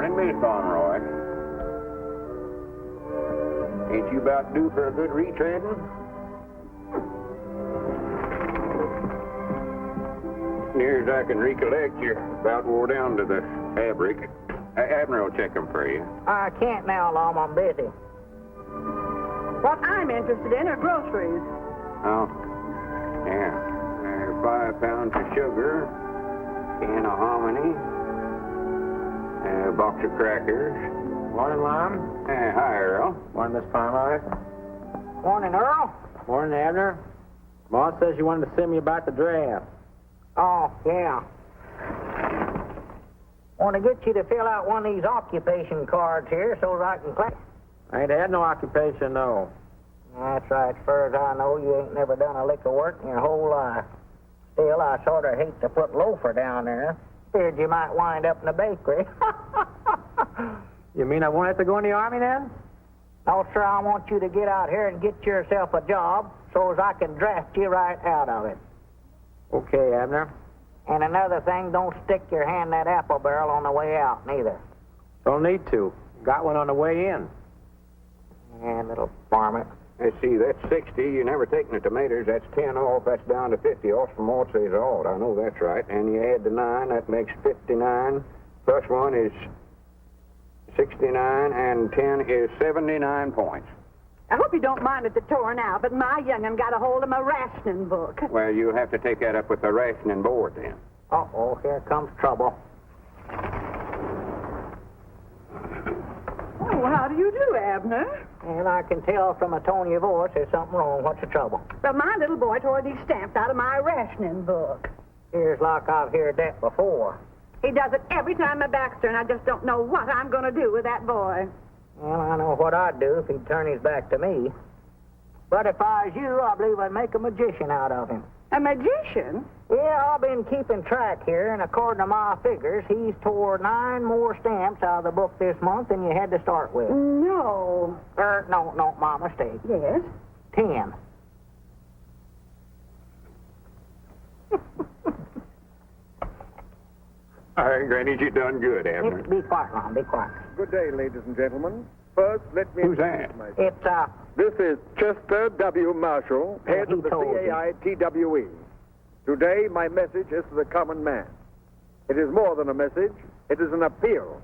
Morning, Miss Conroy. Ain't you about due for a good retreading? Near as I can recollect, you're about wore down to the fabric. Abner will check them for you. I can't now, Lum. I'm busy. What I'm interested in are groceries. Oh, yeah. 5 pounds of sugar, can of hominy, a box of crackers. Morning, Lum. Hi, Earl. Morning, Miss Conroy. Morning, Earl. Morning, Abner. Boss says you wanted to see me about the draft. Oh, yeah. Want to get you to fill out one of these occupation cards here so that I can claim. I ain't had no occupation, no. That's right. As far as I know, you ain't never done a lick of work in your whole life. Still, I sort of hate to put loafer down there. Feared you might wind up in the bakery. You mean I won't have to go in the Army then? No, sir, I want you to get out here and get yourself a job so as I can draft you right out of it. Okay, Abner. And another thing, don't stick your hand in that apple barrel on the way out, neither. Don't need to. Got one on the way in. Yeah, little varmint. Let's see, that's 60. You never taken the tomatoes. That's 10 off. That's down to 50 off from what says odd. I know that's right. And you add the 9, that makes 59. Plus 1 is 69, and 10 is 79 points. I hope you don't mind at the torn out, but my young'un got a hold of my rationing book. Well, you'll have to take that up with the rationing board then. Uh-oh, here comes trouble. Oh, how do you do, Abner? And I can tell from a tone of your voice there's something wrong. What's the trouble? Well, my little boy tore these stamps out of my rationing book. Here's like I've heard that before. He does it every time my back's turned. I just don't know what I'm going to do with that boy. Well, I know what I'd do if he'd turn his back to me. But if I was you, I believe I'd make a magician out of him. A magician? Yeah, I've been keeping track here, and according to my figures, he's tore 9 more stamps out of the book this month than you had to start with. No. No, my mistake. Yes? 10. All right, Granny, you done good, Abner. Be quiet, Ron, be quiet. Good day, ladies and gentlemen. First, let me Who's introduce that? myself. It's, This is Chester W. Marshall, head he of the told you. CAI-TWE. Today, my message is to the common man. It is more than a message. It is an appeal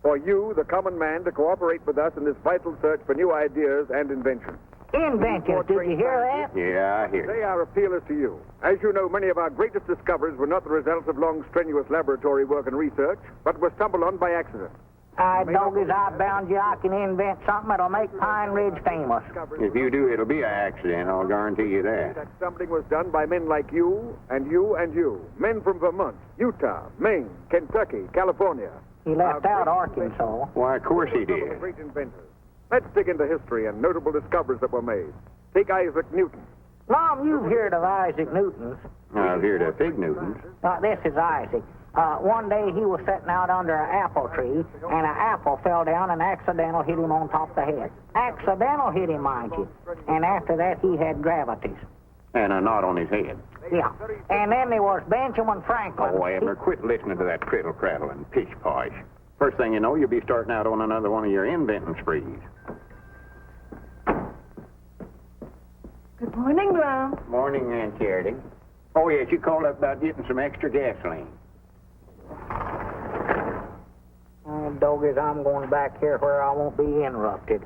for you, the common man, to cooperate with us in this vital search for new ideas and inventions. inventions. Did you hear that? Yeah, I hear Today, you. our appeal is to you. As you know, many of our greatest discoveries were not the results of long, strenuous laboratory work and research, but were stumbled on by accident. Doggies, I bound you I can invent something that'll make Pine Ridge famous. If you do, it'll be an accident, I'll guarantee you that. That stumbling was done by men like you, and you, and you. Men from Vermont, Utah, Maine, Kentucky, California. He left Our out great Arkansas. Why, of course he Some of the did. great inventors. Let's dig into history and notable discoveries that were made. Take Isaac Newton. Mom, you've heard of Isaac Newton's. I've heard of Fig Newtons. This is Isaac. One day he was sitting out under an apple tree, and an apple fell down and accidental hit him on top of the head. Accidental hit him, mind you. And after that, he had gravities. And a knot on his head. Yeah. And then there was Benjamin Franklin. Oh, Abner, quit listening to that criddle craddle and pish posh. First thing you know, you'll be starting out on another one of your inventing sprees. Good morning, Lum. Morning, Aunt Charity. Oh, yes, you called up about getting some extra gasoline. Doggies, I'm going back here where I won't be interrupted.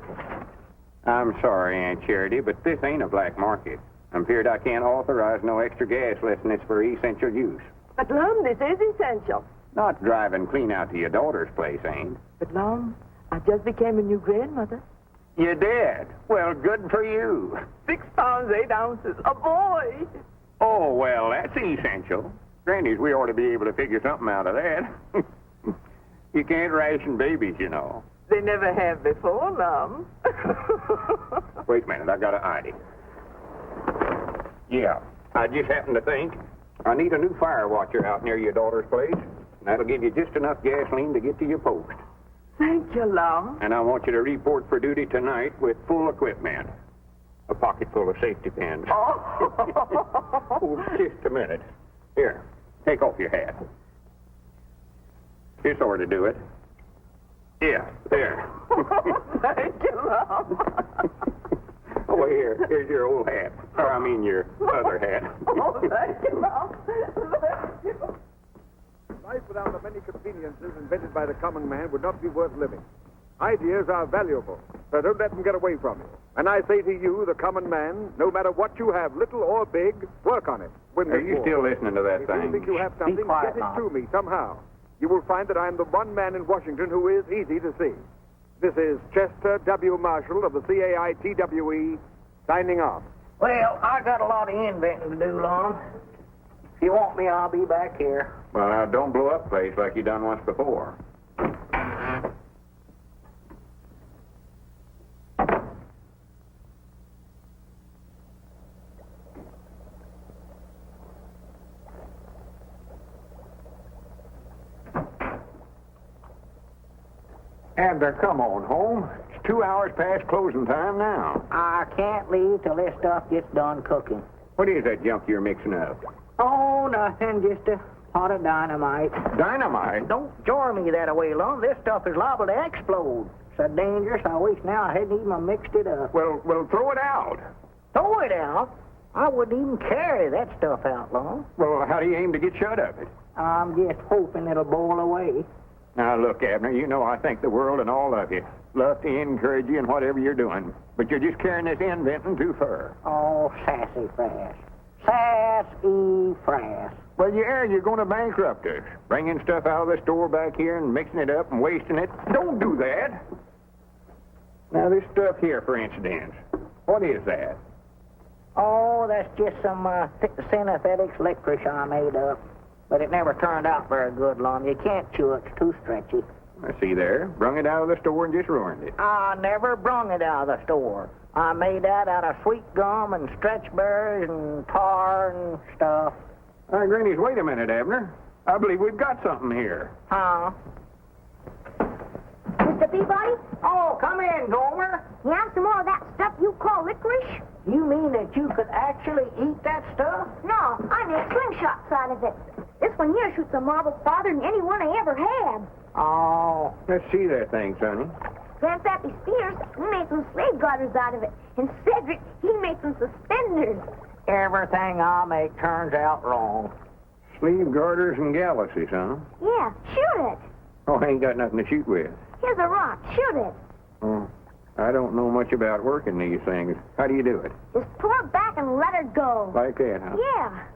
I'm sorry, Aunt Charity, but this ain't a black market. I'm feared I can't authorize no extra gas unless it's for essential use. But, Lum, this is essential. Not driving clean out to your daughter's place, ain't. But, Lum, I just became a new grandmother. You did? Well, good for you. 6 pounds, 8 ounces. A boy. Oh, well, that's essential. Grannies, we ought to be able to figure something out of that. You can't ration babies, you know. They never have before, Lum. Wait a minute, I got an idea. Yeah, I just happened to think I need a new fire watcher out near your daughter's place. And that'll give you just enough gasoline to get to your post. Thank you, Lum. And I want you to report for duty tonight with full equipment. A pocket full of safety pins. Oh, just a minute. Here, take off your hat. This ought to do it. Yeah, there. Thank you, Lum. Oh, here's your old hat. Or, I mean, your other hat. Oh, thank you, Lum. Thank you. Life without the many conveniences invented by the common man would not be worth living. Ideas are valuable, so don't let them get away from you. And I say to you, the common man, no matter what you have, little or big, work on it. Are you still listening to that If you thing? think you have something, quiet, get it Mom. to me somehow. You will find that I'm the one man in Washington who is easy to see. This is Chester W. Marshall of the CAITWE, signing off. Well, I got a lot of inventing to do, Lum. If you want me, I'll be back here. Well, now, don't blow up the place like you done once before. Abner, come on home. It's 2 hours past closing time now. I can't leave till this stuff gets done cooking. What is that junk you're mixing up? Oh, nothing, just a pot of dynamite. Dynamite? Don't jar me that away, Lum. This stuff is liable to explode. So dangerous, I wish now I hadn't even mixed it up. Well, throw it out. Throw it out? I wouldn't even carry that stuff out, Lum. Well, how do you aim to get shut of it? I'm just hoping it'll boil away. Now, look, Abner, you know I think the world and all of you love to encourage you in whatever you're doing, but you're just carrying this inventing too far. Oh, sassafras. Sassafras. Well, you're going to bankrupt us. Bringing stuff out of the store back here and mixing it up and wasting it. Don't do that. Now, this stuff here, for instance, what is that? Oh, that's just some synthetic licorice I made up. But it never turned out very good, Lum. You can't chew it. It's too stretchy. I see there. Brung it out of the store and just ruined it. I never brung it out of the store. I made that out of sweet gum and stretch berries and tar and stuff. Grannies, wait a minute, Abner. I believe we've got something here. Huh? Mr. Peabody, Oh, come in, Gomer. you have some more of that stuff you call licorice? You mean that you could actually eat that stuff? No, I make slingshots out of it. This one here shoots a marble farther than any one I ever had. Oh, Let's see that thing, Sonny. Grandpappy Spears, he made some slave garters out of it. And Cedric, he made some suspenders. everything I make turns out wrong. Sleeve garters and galaxies, huh? Yeah, shoot it. Oh, I ain't got nothing to shoot with. Here's a rock. Shoot it. Oh, I don't know much about working these things. How do you do it? Just pull it back and let her go. Like that, huh? Yeah.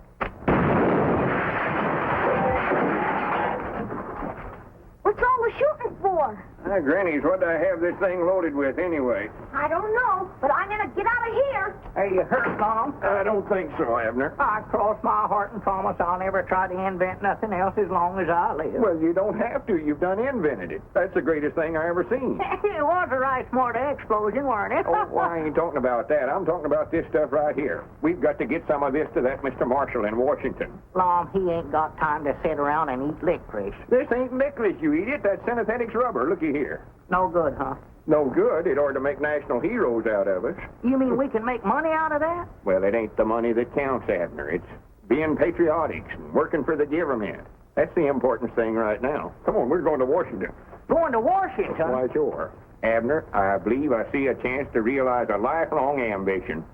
What's all the shooting for? Grannies, what do I have this thing loaded with anyway? I don't know, but I'm gonna get out of here. Are you hurt, Mom? I don't think so, Abner. I cross my heart and promise I'll never try to invent nothing else as long as I live. Well, you don't have to. You've done invented it. That's the greatest thing I ever seen. It was a right smart explosion, weren't it? Oh, well, I ain't talking about that. I'm talking about this stuff right here. We've got to get some of this to that Mr. Marshall in Washington. Lom, he ain't got time to sit around and eat licorice. This ain't licorice, you eat it. That's synthetic rubber. Looky here. No good, huh? No good. It ought to make national heroes out of us. You mean we can make money out of that? Well, it ain't the money that counts, Abner. It's being patriotic and working for the government. That's the important thing right now. Come on, we're going to Washington. Going to Washington? Why, sure. Abner, I believe I see a chance to realize a lifelong ambition.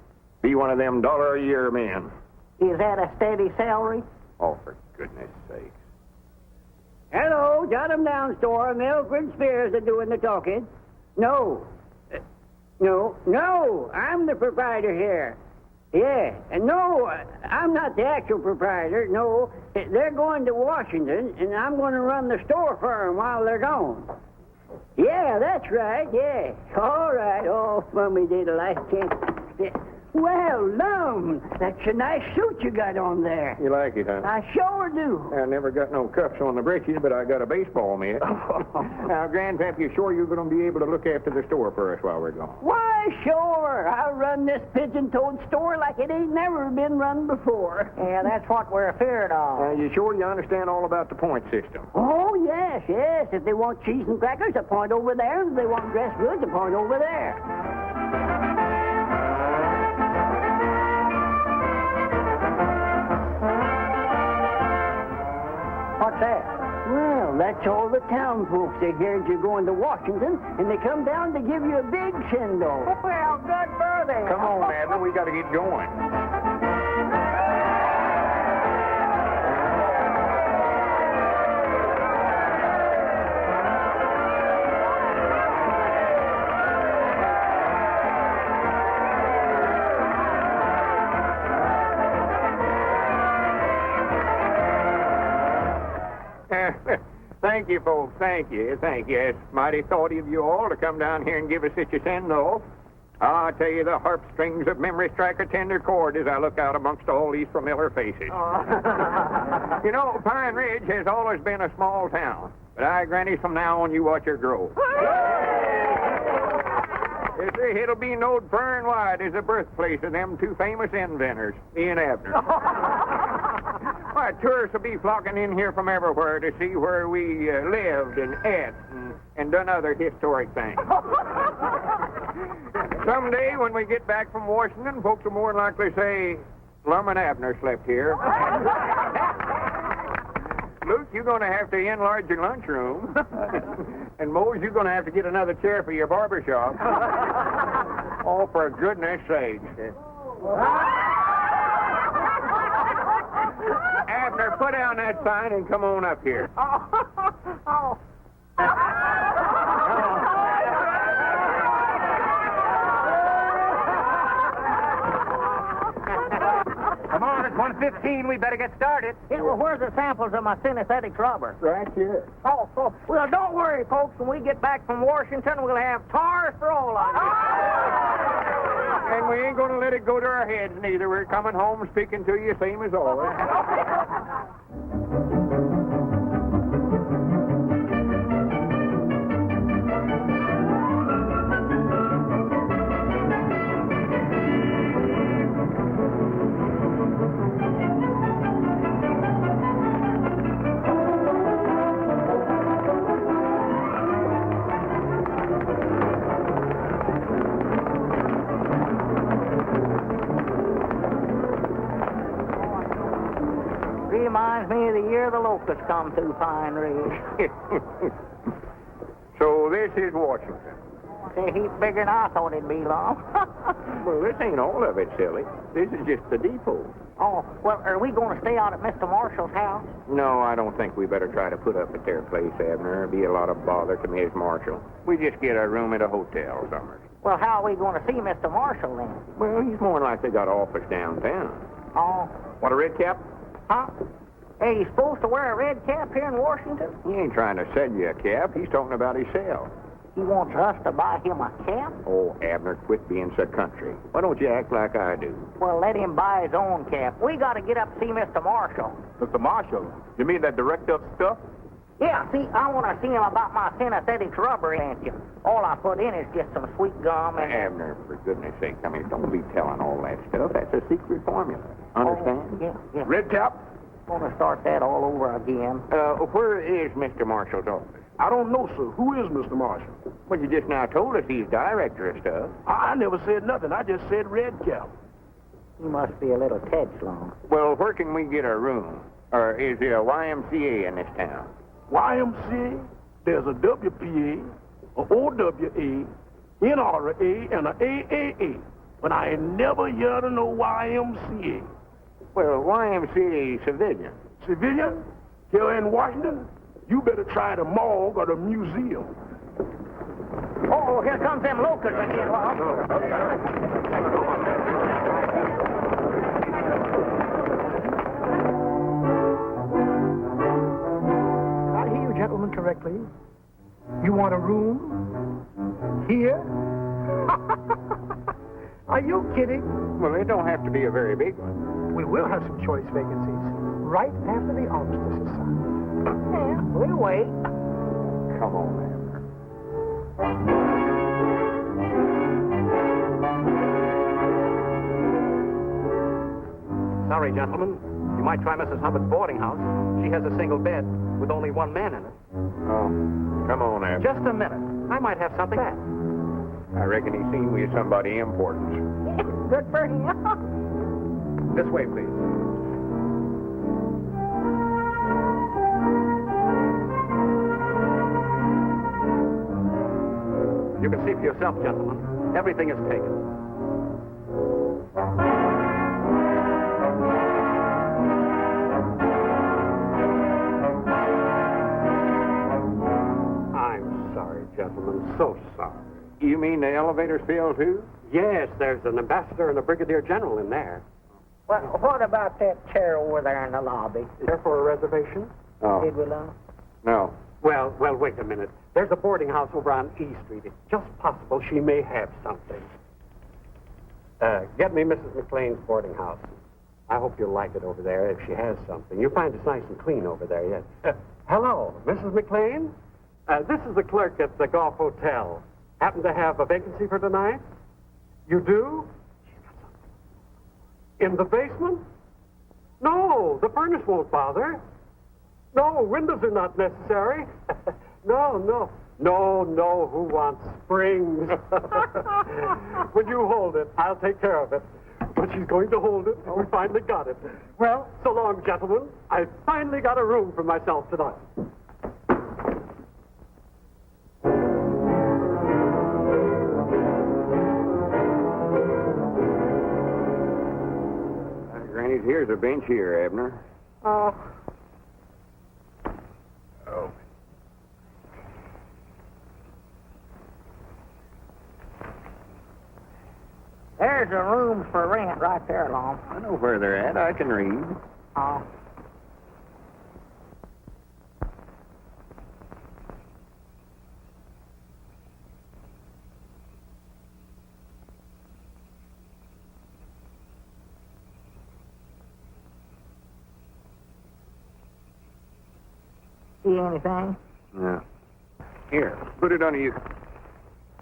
Be one of them $1-a-year men. Is that a steady salary? Oh, for goodness sake. Hello, jot 'em down, store. Mildred Spears are doing the talking. No. No, I'm the proprietor here. Yeah, and no, I'm not the actual proprietor. No, they're going to Washington, and I'm going to run the store for 'em while they're gone. Yeah, that's right, yeah. All right, oh, Mummy diddle, I can't... Well, Lum, that's a nice suit you got on there. You like it, huh? I sure do. I never got no cuffs on the breeches, but I got a baseball mitt. Now, Grandpap, you sure you're going to be able to look after the store for us while we're gone? Why, sure. I'll run this pigeon-toed store like it ain't never been run before. Yeah, that's what we're afeard of. You sure you understand all about the point system? Oh, yes. If they want cheese and crackers, a point over there. And if they want dressed goods, a point over there. What's that? Well, that's all the town folks. They heard you're going to Washington, and they come down to give you a big send-off. Well, good for them. Come on, Abner, we got to get going. Thank you, folks. Thank you. It's mighty thoughty of you all to come down here and give us such a send-off. I tell you, the harp strings of memory strike a tender chord as I look out amongst all these familiar faces. You know, Pine Ridge has always been a small town, but I grant you from now on you watch her grow. You see, it'll be knowed far and wide as the birthplace of them two famous inventors, me and Abner. Why, tourists will be flocking in here from everywhere to see where we lived and ate and done other historic things. Someday, when we get back from Washington, folks will more than likely say, Lum and Abner slept here. Luke, you're going to have to enlarge your lunchroom. And Mose, you're going to have to get another chair for your barber shop. Oh, for goodness sake. Abner, put down that sign and come on up here. Oh. Come on, it's 1:15. We better get started. Yeah, well, where's the samples of my synesthetic rubber? Right here. Oh, well, don't worry, folks. When we get back from Washington, we'll have tars for all of you. And we ain't going to let it go to our heads, neither. We're coming home speaking to you same as always. Reminds me of the year the locusts come through Pine Ridge. So this is Washington. It's a heap bigger than I thought it'd be, Long. Well, this ain't all of it, silly. This is just the depot. Oh, well, are we going to stay out at Mr. Marshall's house? No, I don't think we better try to put up at their place, Abner. It'd be a lot of bother to Miss Marshall. We just get a room at a hotel somewhere. Well, how are we going to see Mr. Marshall then? Well, he's more than likely got an office downtown. Oh, Want a red cap? huh? Hey, he's supposed to wear a red cap here in Washington? He ain't trying to sell you a cap. He's talking about himself. He wants us to buy him a cap? Oh, Abner, quit being so country. Why don't you act like I do? Well, let him buy his own cap. We got to get up to see Mr. Marshall. Mr. Marshall, you mean that director of stuff? Yeah, see, I want to see him about my synesthetic rubber, ain't you? All I put in is just some sweet gum and... Abner, for goodness sake, I mean, don't be telling all that stuff. That's a secret formula. Understand? Oh, yeah. Red cap? Want to start that all over again. Where is Mr. Marshall's office? I don't know, sir. Who is Mr. Marshall? Well, you just now told us he's director of stuff. I never said nothing. I just said red cap. He must be a little Long. Well, where can we get a room? Or is there a YMCA in this town? YMCA, there's a WPA, a OWA, NRA, and a AAA. But I ain't never heard of no YMCA. Well, YMCA is civilian. Civilian? Here in Washington? You better try the morgue or the museum. Oh, here comes them locusts again, Long. I hear you, gentlemen, correctly. You want a room? Here? Are you kidding? Well, it don't have to be a very big one. We will have some choice vacancies right after the armistice is signed. Yeah, we'll wait. Come on, Abner. Sorry, gentlemen. You might try Mrs. Hubbard's boarding house. She has a single bed with only one man in it. Oh, come on, Abner. Just a minute. I might have something back. I reckon he's seen we somebody important. Good for him. This way, please. You can see for yourself, gentlemen. Everything is taken. I'm sorry, gentlemen. So sorry. You mean the elevator's filled, too? Yes, there's an ambassador and a brigadier general in there. Well, what about that chair over there in the lobby? Is there for a reservation? Oh. Did we know? No. Well, wait a minute. There's a boarding house over on E Street. It's just possible she may have something. Get me Mrs. McLean's boarding house. I hope you'll like it over there if she has something. You'll find it's nice and clean over there, yes. Hello, Mrs. McLean? This is the clerk at the Golf Hotel. Happen to have a vacancy for tonight? You do? In the basement? No, the furnace won't bother. No, windows are not necessary. No, who wants springs? Will you hold it? I'll take care of it. But she's going to hold it, and we finally got it. Well, so long, gentlemen. I finally got a room for myself tonight. Granny, here's a bench here, Abner. Oh. There's a room for rent right there, Lon. I know where they're at. I can read. Oh. See anything? Yeah. Here, put it under you.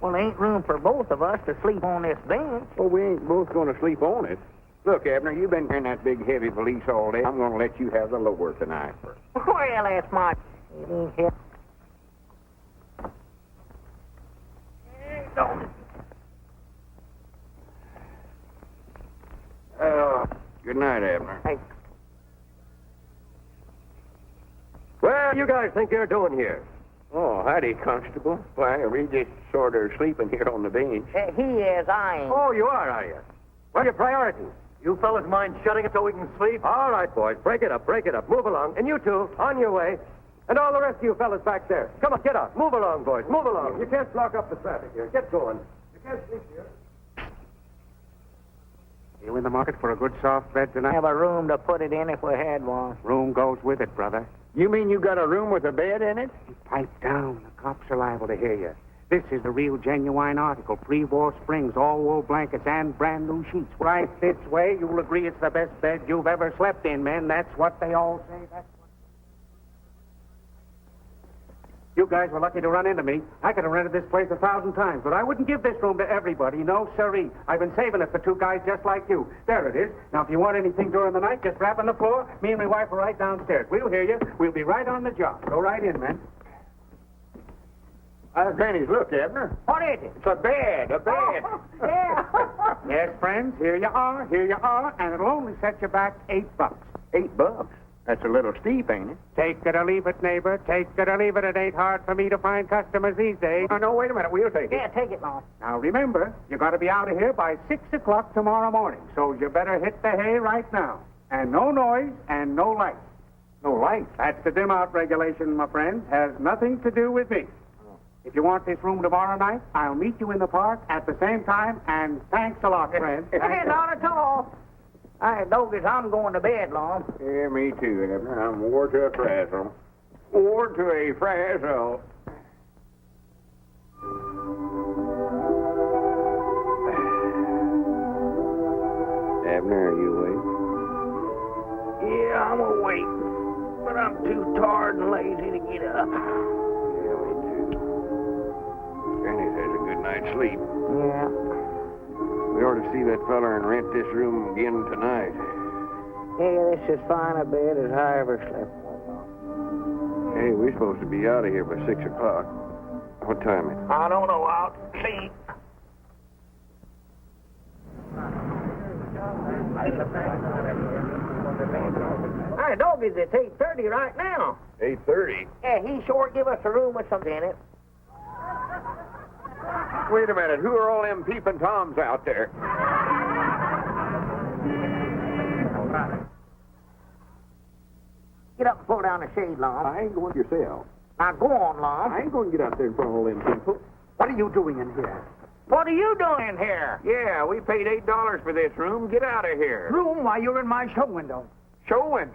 Well, there ain't room for both of us to sleep on this bench. Well, we ain't both going to sleep on it. Look, Abner, you've been carrying that big, heavy valise all day. I'm going to let you have the lower tonight. Well, that's my... It ain't here. Good night, Abner. Hey. What do you guys think you're doing here? Oh, howdy, Constable. Why, we just sort of sleeping here on the bench. He is, I ain't. Oh, you are you? What are your priorities? You fellas mind shutting it so we can sleep? All right, boys, break it up. Move along. And you two, on your way. And all the rest of you fellas back there. Come on, get out. Move along, boys. Move along. You can't block up the traffic here. Get going. You can't sleep here. You in the market for a good soft bed I tonight? have a room to put it in if we had one. Room goes with it, brother. You mean you got a room with a bed in it? Pipe down. The cops are liable to hear you. This is the real genuine article. Pre-war springs, all wool blankets, and brand new sheets. Right this way, you'll agree it's the best bed you've ever slept in, men. That's what they all say. You guys were lucky to run into me. I could have rented this place 1,000 times, but I wouldn't give this room to everybody. No, sirree. I've been saving it for two guys just like you. There it is. Now, if you want anything during the night, just rap on the floor. Me and my wife are right downstairs. We'll hear you. We'll be right on the job. Go right in, men. Granny's, look, Abner. What is it? It's a bed, a bed. Oh, yeah. Yes, friends, here you are, and it'll only set you back $8. $8? That's a little steep, ain't it? Take it or leave it, neighbor. Take it or leave it. It ain't hard for me to find customers these days. Oh, no, wait a minute. We'll take it. Yeah, take it, Lon. Now, remember, you got to be out of here by 6 o'clock tomorrow morning, so you better hit the hay right now. And no noise and no light. No light. That's the dim-out regulation, my friend. Has nothing to do with me. If you want this room tomorrow night, I'll meet you in the park at the same time, and thanks a lot, friend. Hey, not at all. I notice I'm going to bed, Lon. Yeah, me too, Abner. I'm wore to a frazzle. Wore to a frazzle. Abner, are you awake? Yeah, I'm awake, but I'm too tired and lazy to get up. Yeah, me too. Granny has a good night's sleep. Yeah. We ought to see that fella and rent this room again tonight. Yeah, this is fine a bed as I ever slept. Hey, we're supposed to be out of here by 6 o'clock. What time is it? I don't know. I'll see. Hey, doggies, it's 8:30 right now. 8:30. Yeah, he sure give us a room with something in it. Wait a minute. Who are all them peeping toms out there? Get up and pull down the shade, Lum. I ain't going yourself. Now go on, Lum. I ain't going to get out there in front of all them people. What are you doing in here? What are you doing here? Yeah, we paid $8 for this room. Get out of here. Room while you're in my show window. Showing.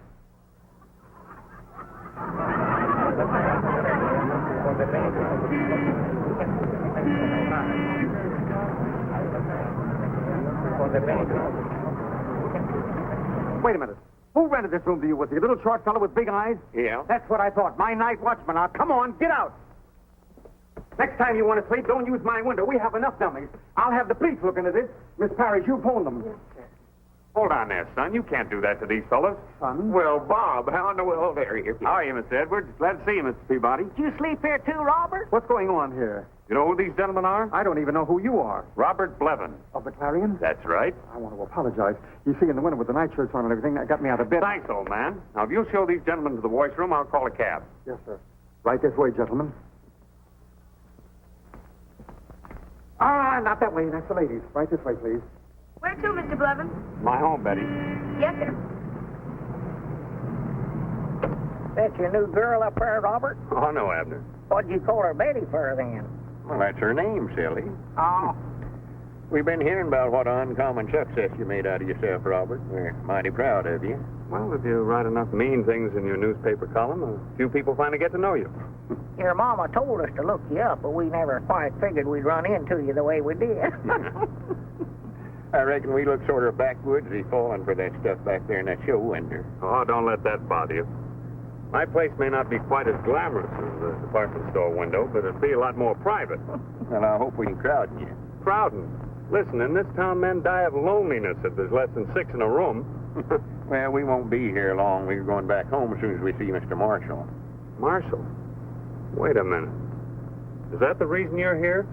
Wait a minute. Who rented this room to you? Was he a little short fellow with big eyes? Yeah. That's what I thought. My night watchman. Now, come on, get out. Next time you want to sleep, don't use my window. We have enough dummies. I'll have the police look into this. Miss Parrish, you phone them. Hold on there, son. You can't do that to these fellas. Son? Well, Bob, how in the world are you? How are you, Mr. Edwards? Glad to see you, Mr. Peabody. Did you sleep here too, Robert? What's going on here? You know who these gentlemen are? I don't even know who you are. Robert Blevin. Of the Clarion? That's right. I want to apologize. You see, in the winter with the nightshirts on and everything, that got me out of bed. Thanks, old man. Now, if you'll show these gentlemen to the voice room, I'll call a cab. Yes, sir. Right this way, gentlemen. Ah, not that way. That's the ladies. Right this way, please. Where to, Mr. Blevin? My home, Betty. Yes, sir. That's your new girl up there, Robert? Oh, no, Abner. What'd you call her Betty for, then? Well, that's her name, silly. Oh. We've been hearing about what uncommon success you made out of yourself, Robert. We're mighty proud of you. Well, if you write enough mean things in your newspaper column, a few people finally get to know you. Your mama told us to look you up, but we never quite figured we'd run into you the way we did. I reckon we look sort of backwoodsy falling for that stuff back there in that show window. Oh, don't let that bother you. My place may not be quite as glamorous as the department store window, but it'll be a lot more private. Well, I hope we can crowd you. Crowding? Listen, in this town, men die of loneliness if there's less than 6 in a room. Well, we won't be here long. We're going back home as soon as we see Mr. Marshall. Marshall? Wait a minute. Is that the reason you're here?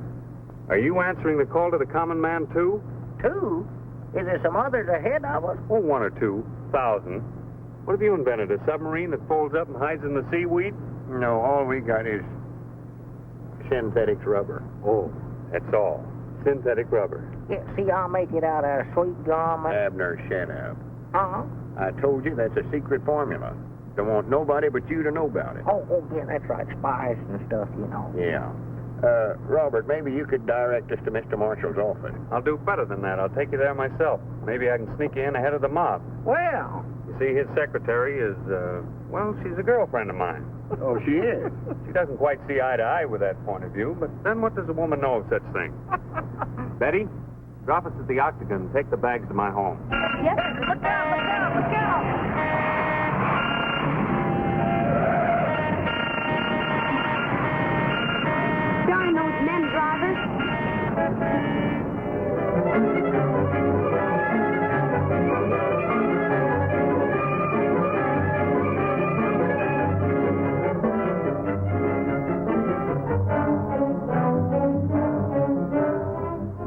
Are you answering the call to the common man, too? Two? Is there some others ahead of us? Oh, 1 or 2,000. What have you invented, a submarine that folds up and hides in the seaweed? No, all we got is synthetic rubber. Oh, that's all. Synthetic rubber. Yeah, see, I'll make it out of sweet gum. Abner, shut up. Uh-huh. I told you that's a secret formula. Don't want nobody but you to know about it. Oh, yeah, that's right. Spies and stuff, you know. Yeah. Robert, maybe you could direct us to Mr. Marshall's office. I'll do better than that. I'll take you there myself. Maybe I can sneak you in ahead of the mob. Well. You see, his secretary is, well, she's a girlfriend of mine. Oh, she is? She doesn't quite see eye to eye with that point of view, but then what does a woman know of such things? Betty, drop us at the Octagon and take the bags to my home. Yes, sir. Look out, look out, look out. Darn those men drivers.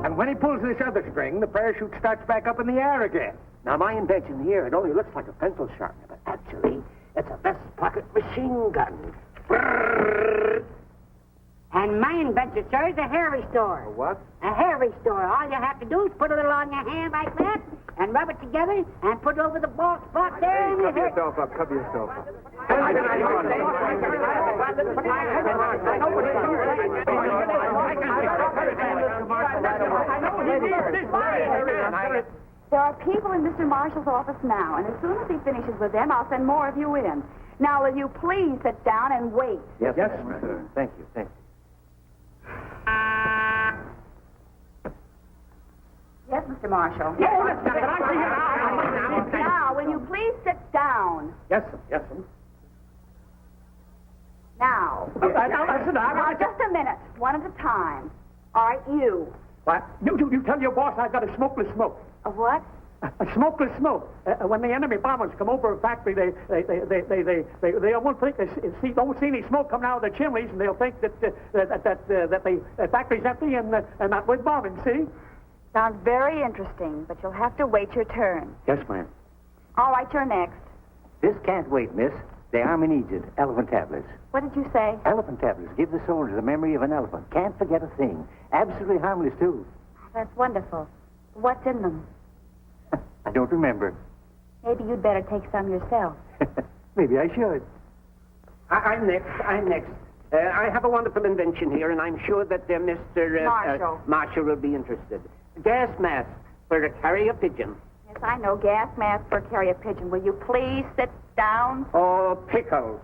And when he pulls this other string, the parachute starts back up in the air again. Now, my invention here, it only looks like a pencil sharpener, but actually, it's a vest pocket machine gun. And my invention, sir, is a hair restorer. A what? A hair restorer. All you have to do is put a little on your hand like that and rub it together and put it over the bald spot there and your hair. Cover yourself up. There are people in Mr. Marshall's office now, and as soon as he finishes with them, I'll send more of you in. Now, will you please sit down and wait? Yes, sir. Thank you, thank you. Yes, Mr. Marshall. Now, will you please sit down? Yes, sir. Yes, sir. Now. Now, just a minute, one at a time. All right, you. What? You tell your boss I've got a smokeless smoke. A what? A smokeless smoke. When the enemy bombers come over a factory, they won't think don't see any smoke coming out of the chimneys, and they'll think that the factory's empty and not with bombing. See? Sounds very interesting, but you'll have to wait your turn. Yes, ma'am. All right, you're next. This can't wait, miss. The army needs it. Elephant tablets. What did you say? Elephant tablets. Give the soldier the memory of an elephant. Can't forget a thing. Absolutely harmless, too. That's wonderful. What's in them? I don't remember. Maybe you'd better take some yourself. Maybe I should. I'm next. I have a wonderful invention here, and I'm sure that Mr. Marshall will be interested. Gas mask for a carrier pigeon. Yes, I know. Gas mask for carrier pigeon. Will you please sit down? Oh, pickle.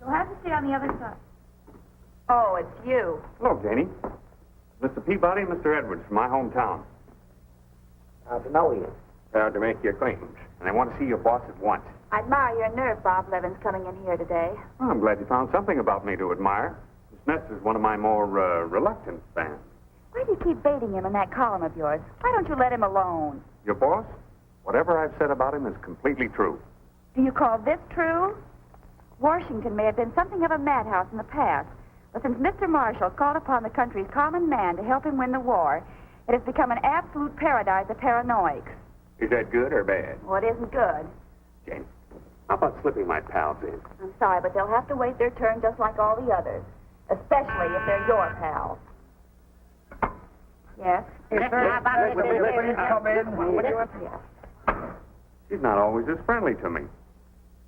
You'll have to stay on the other side. Oh, it's you. Hello, Janie. Mr. Peabody and Mr. Edwards from my hometown. How'd you know you? Proud to make your acquaintance. And I want to see your boss at once. I admire your nerve, Bob Levin's coming in here today. Well, I'm glad you found something about me to admire. Miss Nestor's one of my more reluctant fans. Why do you keep baiting him in that column of yours? Why don't you let him alone? Your boss? Whatever I've said about him is completely true. Do you call this true? Washington may have been something of a madhouse in the past, but since Mr. Marshall called upon the country's common man to help him win the war, it has become an absolute paradise of paranoics. Is that good or bad? Well, it isn't good. Janie, how about slipping my pals in? I'm sorry, but they'll have to wait their turn just like all the others, especially if they're your pals. Yes? Come in. She's not always as friendly to me.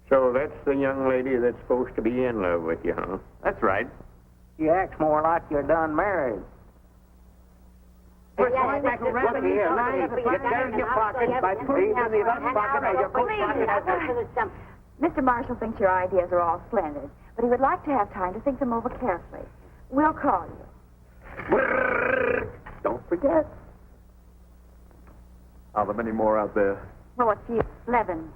So that's the young lady that's supposed to be in love with you, huh? That's right. You act more like you're done married. Look here, get down in your pocket by putting in the left pocket or your coat pocket. Mr. Marshall thinks your ideas are all splendid, but he would like to have time to think them over carefully. We'll call you. Don't forget. Are there many more out there? Well, it's you, Levin.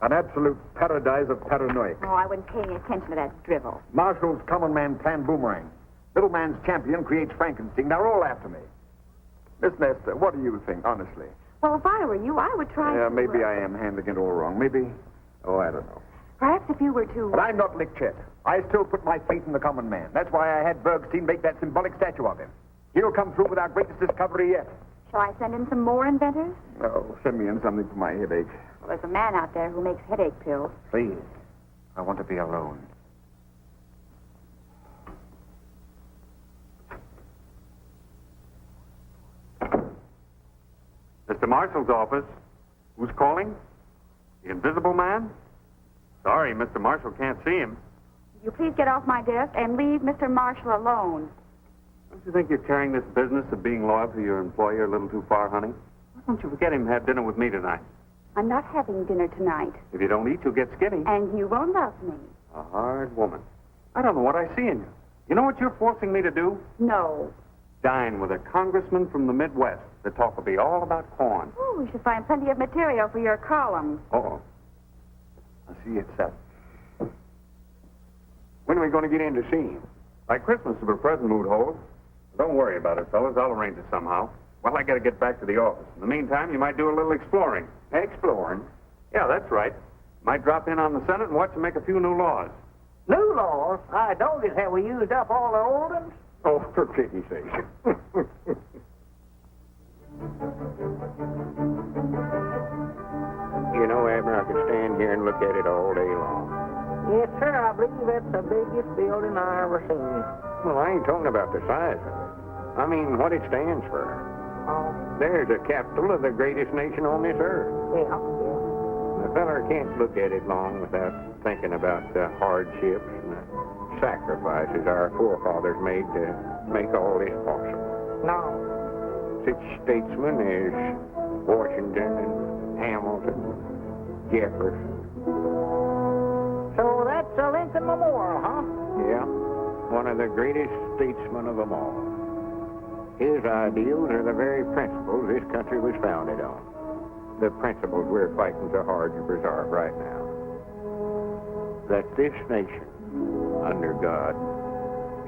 An absolute paradise of paranoia. Oh, I wouldn't pay any attention to that drivel. Marshall's common man planned boomerang. Little man's champion creates Frankenstein. They're all after me. Miss Nestor, what do you think, honestly? Well, if I were you, I would try to... Maybe I am handling it all wrong. Maybe... Oh, I don't know. Perhaps if you were to... But I'm not licked yet. I still put my faith in the common man. That's why I had Bergstein make that symbolic statue of him. He'll come through with our greatest discovery yet. Shall I send in some more inventors? Oh, send me in something for my headache. Well, there's a man out there who makes headache pills. Please. I want to be alone. Mr. Marshall's office. Who's calling? The Invisible Man? Sorry, Mr. Marshall can't see him. Will you please get off my desk and leave Mr. Marshall alone? Don't you think you're carrying this business of being loyal to your employer a little too far, honey? Why don't you forget him and have dinner with me tonight? I'm not having dinner tonight. If you don't eat, you'll get skinny. And you won't love me. A hard woman. I don't know what I see in you. You know what you're forcing me to do? No. Dine with a congressman from the Midwest. The talk will be all about corn. Oh, we should find plenty of material for your columns. Uh-oh. I'll see you at 7. When are we going to get in to see him? By Christmas, if a present mood holds. Don't worry about it, fellas. I'll arrange it somehow. Well, I got to get back to the office. In the meantime, you might do a little exploring. Exploring? Yeah, that's right. Might drop in on the Senate and watch them make a few new laws. New laws? I noticed, have we used up all the old ones? Oh, for pity's sake. You know, Abner, I could stand here and look at it all day long. Yes, sir. I believe that's the biggest building I ever seen. Well, I ain't talking about the size of it. I mean, what it stands for. Oh, There's the capital of the greatest nation on this earth. yeah. A feller can't look at it long without thinking about the hardships and the sacrifices our forefathers made to make all this possible. No. Such statesmen as Washington and Hamilton, Jefferson. So that's a Lincoln Memorial, huh? Yeah, one of the greatest statesmen of them all. His ideals are the very principles this country was founded on. The principles we're fighting so hard to preserve right now. That this nation, under God,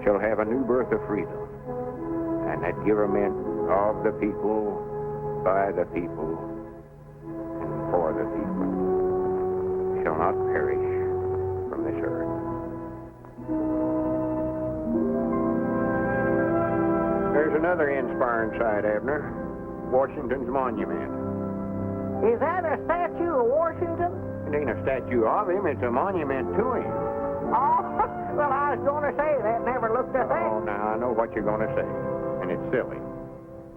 shall have a new birth of freedom, and that government of the people, by the people, and for the people, shall not perish from this earth. There's another inspiring sight, Abner. Washington's monument. Is that a statue of Washington? It ain't a statue of him, it's a monument to him. Oh, well, I was going to say that. Never looked at that. Oh, now I know what you're going to say, and it's silly.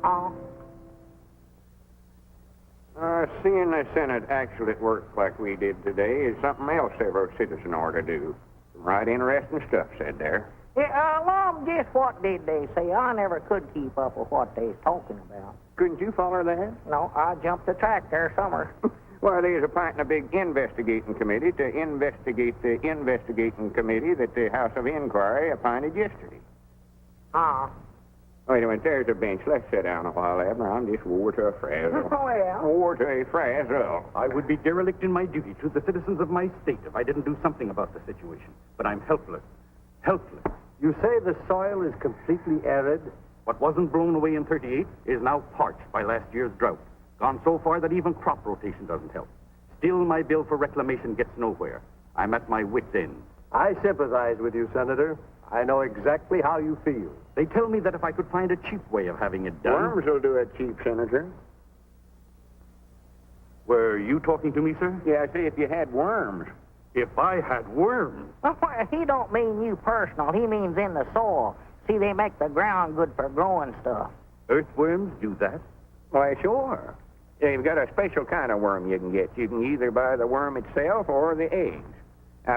Oh. Seeing the Senate actually at work like we did today is something else every citizen ought to do. Some right interesting stuff said there. Yeah, Mom, just what did they say? I never could keep up with what they was talking about. Couldn't you follow that? No, I jumped the track there somewhere. Well, they was appointing a big investigating committee to investigate the investigating committee that the House of Inquiry appointed yesterday. Ah. Wait a minute, there's a bench. Let's sit down a while, Abner. I'm just wore to a frazzle. Well. Wore to a frazzle. I would be derelict in my duty to the citizens of my state if I didn't do something about the situation. But I'm helpless. Helpless. You say the soil is completely arid? What wasn't blown away in 38 is now parched by last year's drought. Gone so far that even crop rotation doesn't help. Still, my bill for reclamation gets nowhere. I'm at my wit's end. I sympathize with you, Senator. I know exactly how you feel. They tell me that if I could find a cheap way of having it done... Worms will do it cheap, Senator. Were you talking to me, sir? Yeah, I say if you had worms. If I had worms? Well, he don't mean you personal. He means in the soil. See, they make the ground good for growing stuff. Earthworms do that? Why, sure. They've got a special kind of worm you can get. You can either buy the worm itself or the eggs.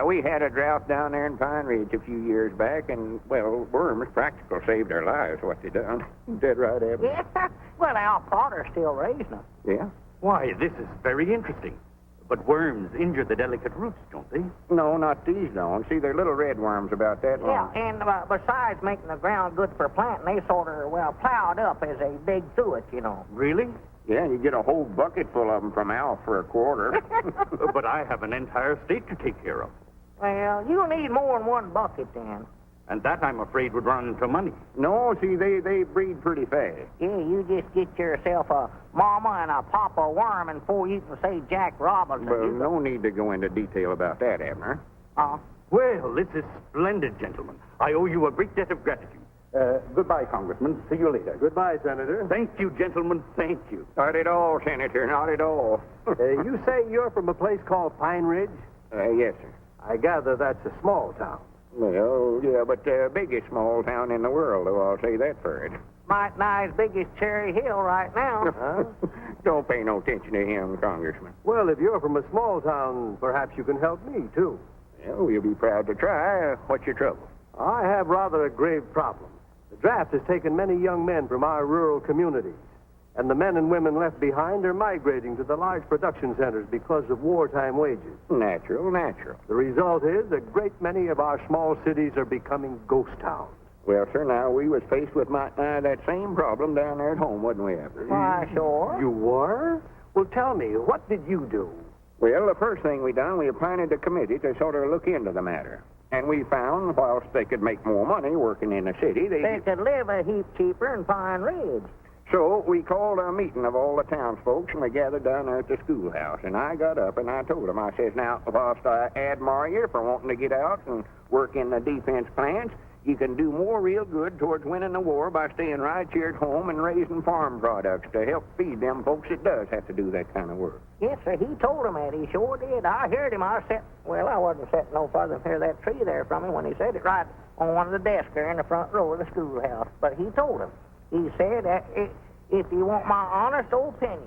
We had a drought down there in Pine Ridge a few years back, and, well, worms practical saved our lives, what they done. Dead right, Abner. Yeah. Well, Al Potter's still raising them. Yeah? Why, this is very interesting. But worms injure the delicate roots, don't they? No, not these don't. See, they're little red worms about that long. Yeah, and besides making the ground good for planting, they sort of, well, plowed up as they dig through it, you know. Really? Yeah, you get a whole bucket full of them from Al for a quarter. But I have an entire state to take care of. Well, you need more than one bucket then. And that, I'm afraid, would run into money. No, see, they breed pretty fast. Yeah, you just get yourself a mama and a papa worm, and before you can say Jack Robinson... Well, no need to go into detail about that, Abner. Well, this is splendid, gentlemen. I owe you a great debt of gratitude. Goodbye, Congressman. See you later. Goodbye, Senator. Thank you, gentlemen. Thank you. Not at all, Senator. Not at all. You say you're from a place called Pine Ridge? Yes, sir. I gather that's a small town. Well, yeah, but the biggest small town in the world, though, I'll say that for it. Might nigh as big as Cherry Hill right now. Don't pay no attention to him, Congressman. Well, if you're from a small town, perhaps you can help me, too. Well, we'll be proud to try. What's your trouble? I have rather a grave problem. The draft has taken many young men from our rural communities, and the men and women left behind are migrating to the large production centers because of wartime wages. Natural. The result is a great many of our small cities are becoming ghost towns. Well, sir, now, we was faced with that same problem down there at home, wasn't we, Abner? Why, sure. You were? Well, tell me, what did you do? Well, the first thing we done, we appointed a committee to sort of look into the matter. And we found, whilst they could make more money working in the city, They could live a heap cheaper in Pine Ridge. So we called a meeting of all the townsfolk, and we gathered down there at the schoolhouse. And I got up and I told them, I says, now, whilst I admire you for wanting to get out and work in the defense plants, you can do more real good towards winning the war by staying right here at home and raising farm products to help feed them folks that does have to do that kind of work. Yes, sir, he told him that. He sure did. I heard him. I wasn't sitting no farther than that tree there from him when he said it, right on one of the desks there in the front row of the schoolhouse. But he told him. He said, if you want my honest opinion...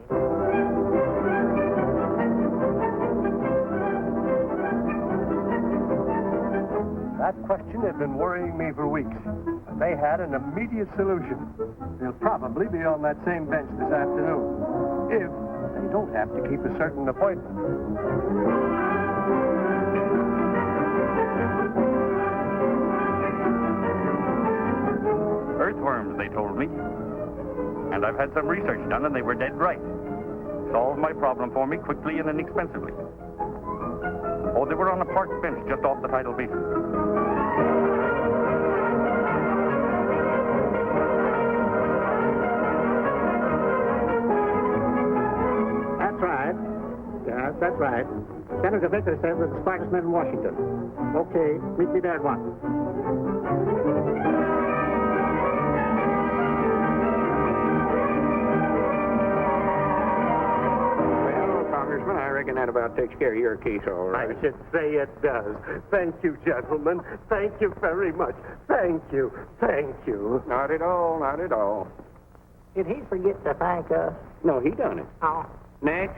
That question had been worrying me for weeks. But they had an immediate solution. They'll probably be on that same bench this afternoon. If they don't have to keep a certain appointment. Earthworms, they told me. And I've had some research done, and they were dead right. Solved my problem for me quickly and inexpensively. Oh, they were on a park bench just off the tidal basin. That's right. Yes, that's right. Senator Vickers says we're the smartest men in Washington. Okay, meet me there at once. Congressman. I reckon that about takes care of your case all right. I should say it does. Thank you, gentlemen. Thank you very much. Thank you. Thank you. Not at all, not at all. Did he forget to thank us? No, he done it. Oh. Next.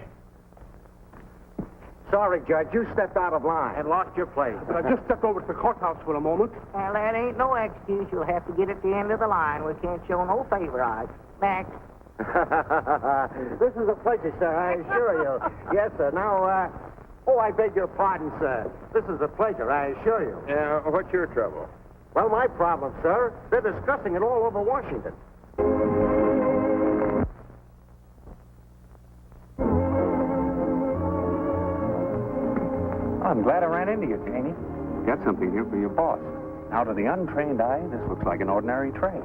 Sorry, Judge, you stepped out of line and lost your place. I just stepped over to the courthouse for a moment. Well, that ain't no excuse. You'll have to get at the end of the line. We can't show no favorites. Next. This is a pleasure, sir, I assure you. Yes, sir. Now, I beg your pardon, sir. This is a pleasure, I assure you. What's your trouble? Well, my problem, sir, they're discussing it all over Washington. I'm glad I ran into you, Janie. Got something here for your boss. Now, to the untrained eye, this looks like an ordinary tray.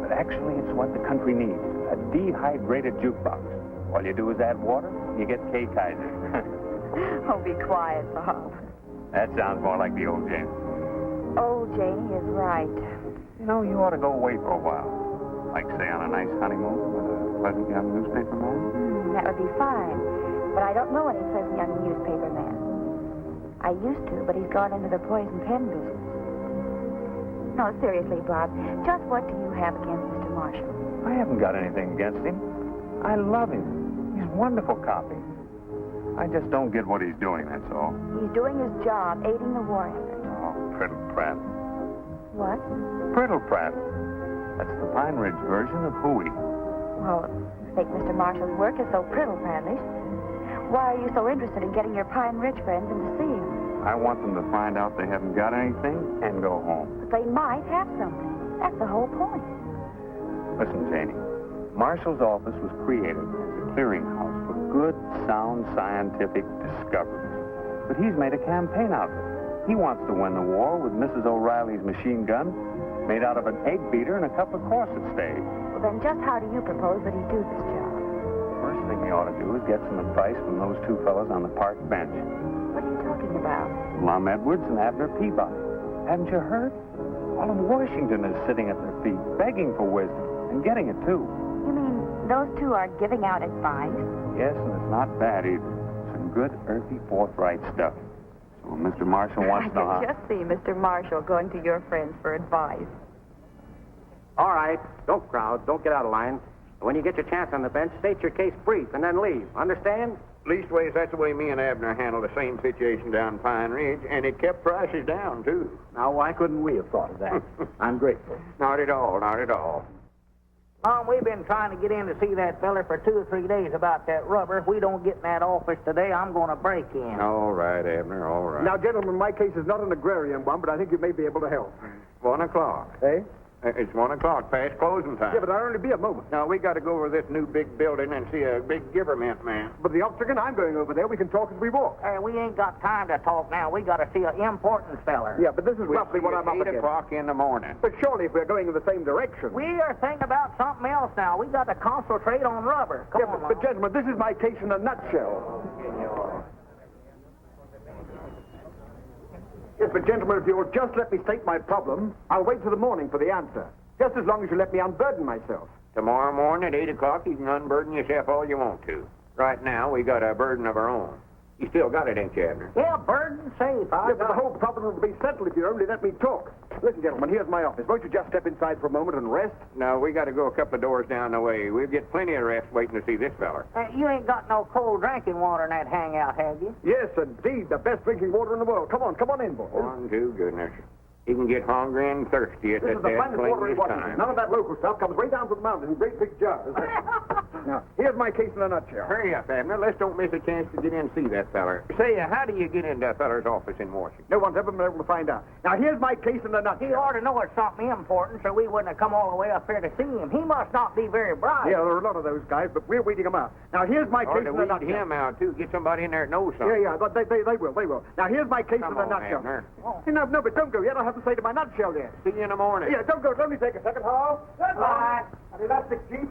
But actually, it's what the country needs. A dehydrated jukebox. All you do is add water, you get K Kaiser. Oh, be quiet, Bob. That sounds more like the old Janie. Old Janie is right. You know, you ought to go away for a while. Like, say, on a nice honeymoon with a pleasant young newspaper man. That would be fine. But I don't know any pleasant young newspaper man. I used to, but he's gone into the poison pen business. No, seriously, Bob, just what do you have against Mr. Marshall? I haven't got anything against him. I love him. He's wonderful copy. I just don't get what he's doing, that's all. He's doing his job, aiding the war effort. Oh, Priddle Pratt. What? Priddle Pratt. That's the Pine Ridge version of Hooey. Well, I think Mr. Marshall's work is so priddle-prattish. Why are you so interested in getting your Pine Ridge friends in to see him? I want them to find out they haven't got anything and go home. But they might have something. That's the whole point. Listen, Janie. Marshall's office was created as a clearinghouse for good, sound, scientific discoveries. But he's made a campaign out of it. He wants to win the war with Mrs. O'Reilly's machine gun made out of an egg beater and a couple of corset staves. Well, then just how do you propose that he do this job? First thing he ought to do is get some advice from those two fellows on the park bench. What are you talking about? Lum Edwards and Abner Peabody. Haven't you heard? All of Washington is sitting at their feet, begging for wisdom, and getting it, too. You mean those two are giving out advice? Yes, and it's not bad, either. Some good, earthy, forthright stuff. So when Mr. Marshall wants to know I can just see Mr. Marshall going to your friends for advice. All right, don't crowd. Don't get out of line. When you get your chance on the bench, state your case brief and then leave. Understand? Leastways, that's the way me and Abner handled the same situation down Pine Ridge, and it kept prices down, too. Now, why couldn't we have thought of that? I'm grateful. Not at all, not at all. Mom, we've been trying to get in to see that feller for 2 or 3 days about that rubber. If we don't get in that office today, I'm going to break in. All right, Abner, all right. Now, gentlemen, my case is not an agrarian one, but I think you may be able to help. 1 o'clock. Eh? It's 1 o'clock, past closing time. Yeah, but I'll only be a moment. Now, we got to go over this new big building and see a big government man. But the Octagon, I'm going over there. We can talk as we walk. We ain't got time to talk now. We got to see an important feller. Yeah, but this is We'll roughly see what you I'm up at 8 against. o'clock in the morning. But surely if we're going in the same direction. We are thinking about something else now. We got to concentrate on rubber. Come Yeah, on, but Mom. gentlemen, this is my case in a nutshell. Yes, but gentlemen, if you'll just let me state my problem, I'll wait till the morning for the answer. Just as long as you let me unburden myself. Tomorrow morning at 8 o'clock, you can unburden yourself all you want to. Right now, we got a burden of our own. You still got it, ain't you, Abner? Yeah, burden safe. Yeah, but the whole problem will be settled if you only let me talk. Listen, gentlemen, here's my office. Won't you just step inside for a moment and rest? No, we got to go a couple of doors down the way. We'll get plenty of rest waiting to see this feller. You ain't got no cold drinking water in that hangout, have you? Yes, indeed, the best drinking water in the world. Come on in, boys. One, two, goodness. He can get hungry and thirsty at This is that the dead finest water in plainest Washington. time. None of that local stuff comes way down from the mountains in great big jars. Now, here's my case in a nutshell. Hurry up, Abner. Let's don't miss a chance to get in and see that feller. Say, how do you get into that feller's office in Washington? No one's ever been able to find out. Now, here's my case in a nutshell. He ought to know it's something important, so we wouldn't have come all the way up here to see him. He must not be very bright. Yeah, there are a lot of those guys, but we're weeding them out. Now, here's my Or case to in a weed nutshell. him out, too. Get somebody in there that knows something. Yeah, but they will. Now, here's my case Come in a on, nutshell. Abner. Hey, no, but don't go yet. I have to say to my nutshell yet. See you in the morning. Yeah, don't go. Let me take a second. Hello? Goodbye. An elastic jeep?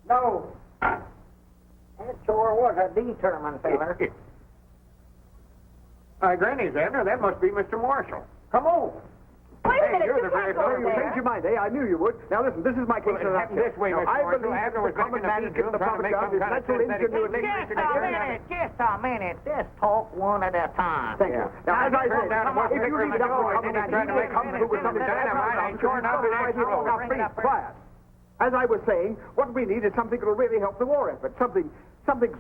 No. That sure was a determined feller. Granny's, Abner. That must be Mr. Marshall. Come on. Wait a minute. you're You the very can't go fellow. You there. changed your mind, eh? I knew you would. Now listen, this is my case in a happened nutshell. this way, Now, Mr. I Marshall. believe Abner that was the common making a man beat given the trying to public make out some his kind of natural synthetic ingenuity. Just a minute. Just talk one at a time. Thank you. Now, as I said, if you leave it up to the common man, trying to make come through with something dynamite, and sure enough, it ain't true. Now, please, quiet. As I was saying, what we need is something that will really help the war effort. Something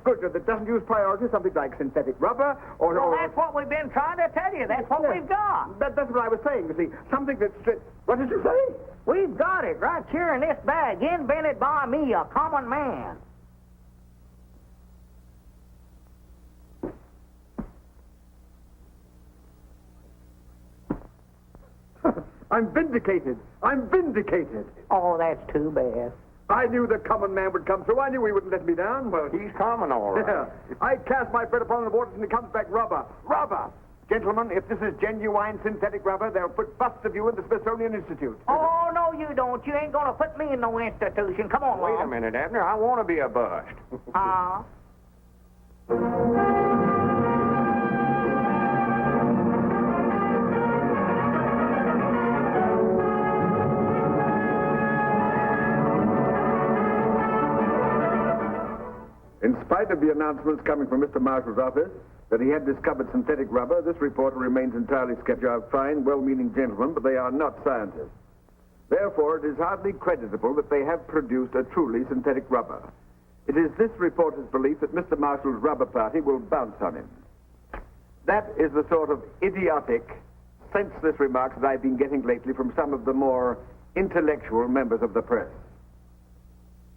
good that doesn't use priority, something like synthetic rubber or... Well, that's what we've been trying to tell you. That's what we've got. That's what I was saying, you see. Something that's... What did you say? We've got it right here in this bag, invented by me, a common man. I'm vindicated. I'm vindicated. Oh, that's too bad. I knew the common man would come through. I knew he wouldn't let me down. Well, he's common, all right. Yeah. I cast my bread upon the waters and it comes back rubber. Rubber! Gentlemen, if this is genuine synthetic rubber, they'll put busts of you in the Smithsonian Institute. Oh, no, you don't. You ain't going to put me in no institution. Come on, Wait a minute, Abner. I want to be a bust. In spite of the announcements coming from Mr. Marshall's office that he had discovered synthetic rubber, this reporter remains entirely skeptical of fine, well-meaning gentlemen, but they are not scientists. Therefore, it is hardly creditable that they have produced a truly synthetic rubber. It is this reporter's belief that Mr. Marshall's rubber party will bounce on him. That is the sort of idiotic, senseless remarks that I've been getting lately from some of the more intellectual members of the press.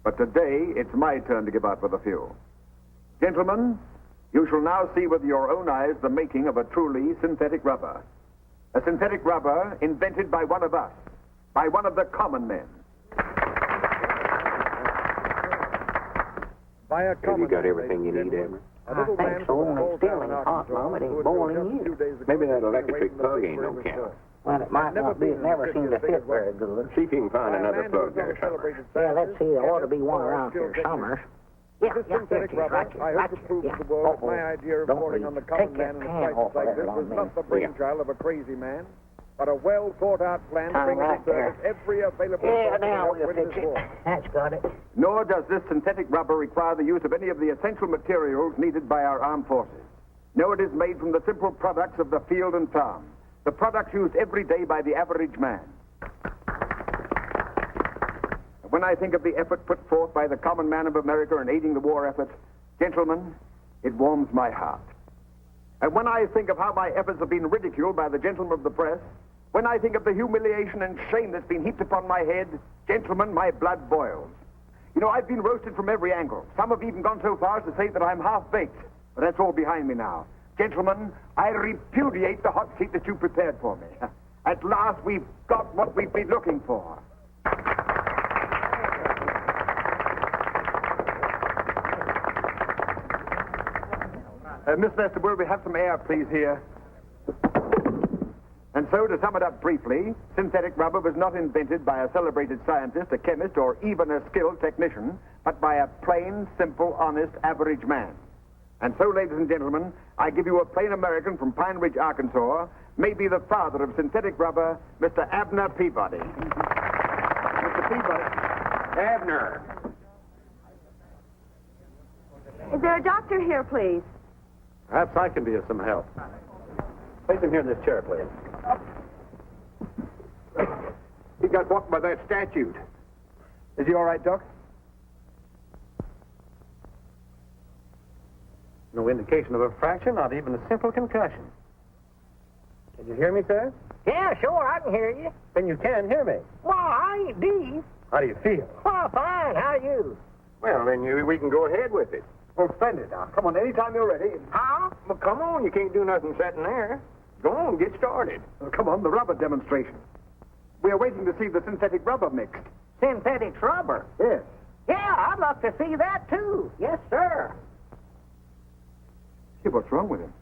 But today, it's my turn to give out with a few. Gentlemen, you shall now see with your own eyes the making of a truly synthetic rubber. A synthetic rubber invented by one of us, by one of the common men. By a common man. You got everything you need, Abner? I think so, and it's still ain't hot, Mom. It ain't boiling yet. Maybe that electric plug ain't no count. Well, it might not be. It never seemed to fit very good. See if you can find another plug there somewhere. Yeah, let's see. There ought to be one around here somewhere. Yeah, here it is, right here, right here. Yeah. My idea of reporting on the common man in a crisis like this was not the brainchild of a crazy man, but a well-thought-out plan to bring into service every available Yeah, source of now help we'll with fix this it. war. That's got it. Nor does this synthetic rubber require the use of any of the essential materials needed by our armed forces. No, it is made from the simple products of the field and farm, the products used every day by the average man. When I think of the effort put forth by the common man of America in aiding the war effort, gentlemen, it warms my heart. And when I think of how my efforts have been ridiculed by the gentlemen of the press, when I think of the humiliation and shame that's been heaped upon my head, gentlemen, my blood boils. You know, I've been roasted from every angle. Some have even gone so far as to say that I'm half-baked. But that's all behind me now. Gentlemen, I repudiate the hot seat that you prepared for me. At last, we've got what we've been looking for. Miss Lester, will we have some air, please, here? And so, to sum it up briefly, synthetic rubber was not invented by a celebrated scientist, a chemist, or even a skilled technician, but by a plain, simple, honest, average man. And so, ladies and gentlemen, I give you a plain American from Pine Ridge, Arkansas, maybe the father of synthetic rubber, Mr. Abner Peabody. Mr. Peabody. Abner. Is there a doctor here, please? Perhaps I can be of some help. Place him here in this chair, please. He got walked by that statute. Is he all right, Doc? No indication of a fracture, not even a simple concussion. Can you hear me, sir? Yeah, sure, I can hear you. Then you can hear me. Well, I ain't deep. How do you feel? Well, fine. How are you? Well, then we can go ahead with it. Well, splendid. Now, come on, anytime you're ready. Huh? Well, come on. You can't do nothing sitting there. Go on, get started. Come on, the rubber demonstration. We are waiting to see the synthetic rubber mixed. Synthetic rubber? Yes. Yeah, I'd love to see that, too. Yes, sir. See, what's wrong with him?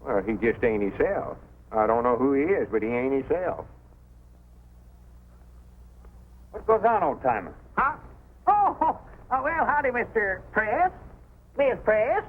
Well, he just ain't himself. I don't know who he is, but he ain't himself. What goes on, old timer? Huh? Oh, well, howdy, Mr. Press. Miss Press.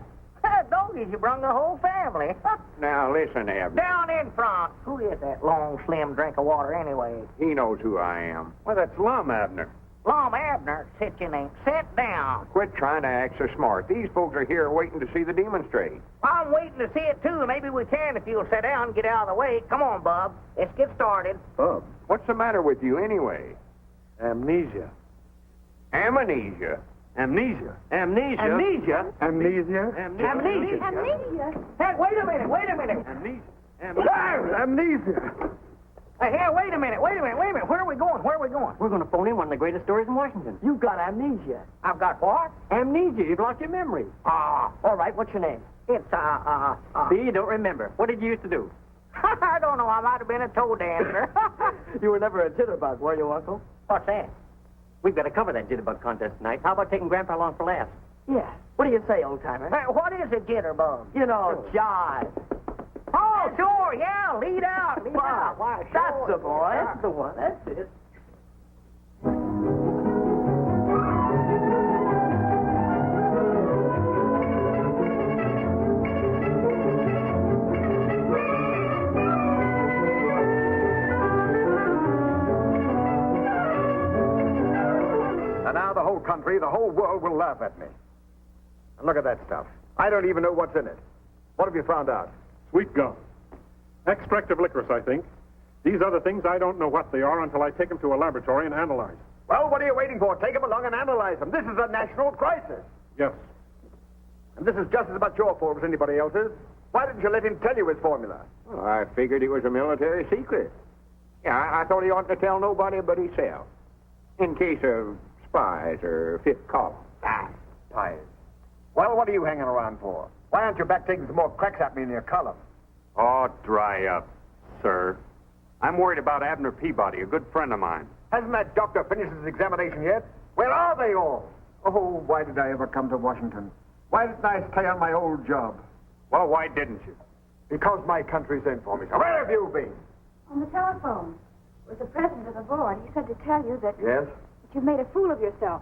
Doggies, you brung the whole family. Now, listen, Abner. Down in front. Who is that long, slim drink of water anyway? He knows who I am. Well, that's Lum, Abner. Lum Abner, sit your name. Sit down. Quit trying to act so smart. These folks are here waiting to see the demonstrate. I'm waiting to see it, too. Maybe we can if you'll sit down and get out of the way. Come on, Bub. Let's get started. Bub, what's the matter with you anyway? Amnesia. Amnesia? Amnesia. Amnesia. Amnesia? Amnesia. Amnesia. Hey, wait a minute. Amnesia. Amnesia. Hey, here, wait a minute. Where are we going? We're going to phone in one of the greatest stories in Washington. You've got amnesia. I've got what? Amnesia. You've lost your memory. All right, what's your name? It's, See, you don't remember. What did you used to do? I don't know. I might have been a toe dancer. You were never a jitterbug, were you, Uncle? What's that? We've got to cover that jitterbug contest tonight. How about taking Grandpa along for laughs? Yeah. What do you say, old-timer? Hey, what is a jitterbug? You know, jive. Oh, sure, yeah. Lead out. Why, That's sure. the boy. Yeah. That's the one. That's it. And now the whole country, the whole world will laugh at me. And look at that stuff. I don't even know what's in it. What have you found out? Sweet gum. Extract of licorice, I think. These other things, I don't know what they are until I take them to a laboratory and analyze. Well, what are you waiting for? Take them along and analyze them. This is a national crisis. Yes. And this is just as much your fault as anybody else's. Why didn't you let him tell you his formula? Well, I figured it was a military secret. Yeah, I thought he oughtn't to tell nobody but himself. In case of spies or fifth column. Tired. Well, what are you hanging around for? Why aren't you back taking some more cracks at me in your column? Oh, dry up, sir. I'm worried about Abner Peabody, a good friend of mine. Hasn't that doctor finished his examination yet? Where are they all? Oh, why did I ever come to Washington? Why didn't I stay on my old job? Well, why didn't you? Because my country's in for me. So where have you been? On the telephone with the president of the board. He said to tell you that, Yes? that you made a fool of yourself.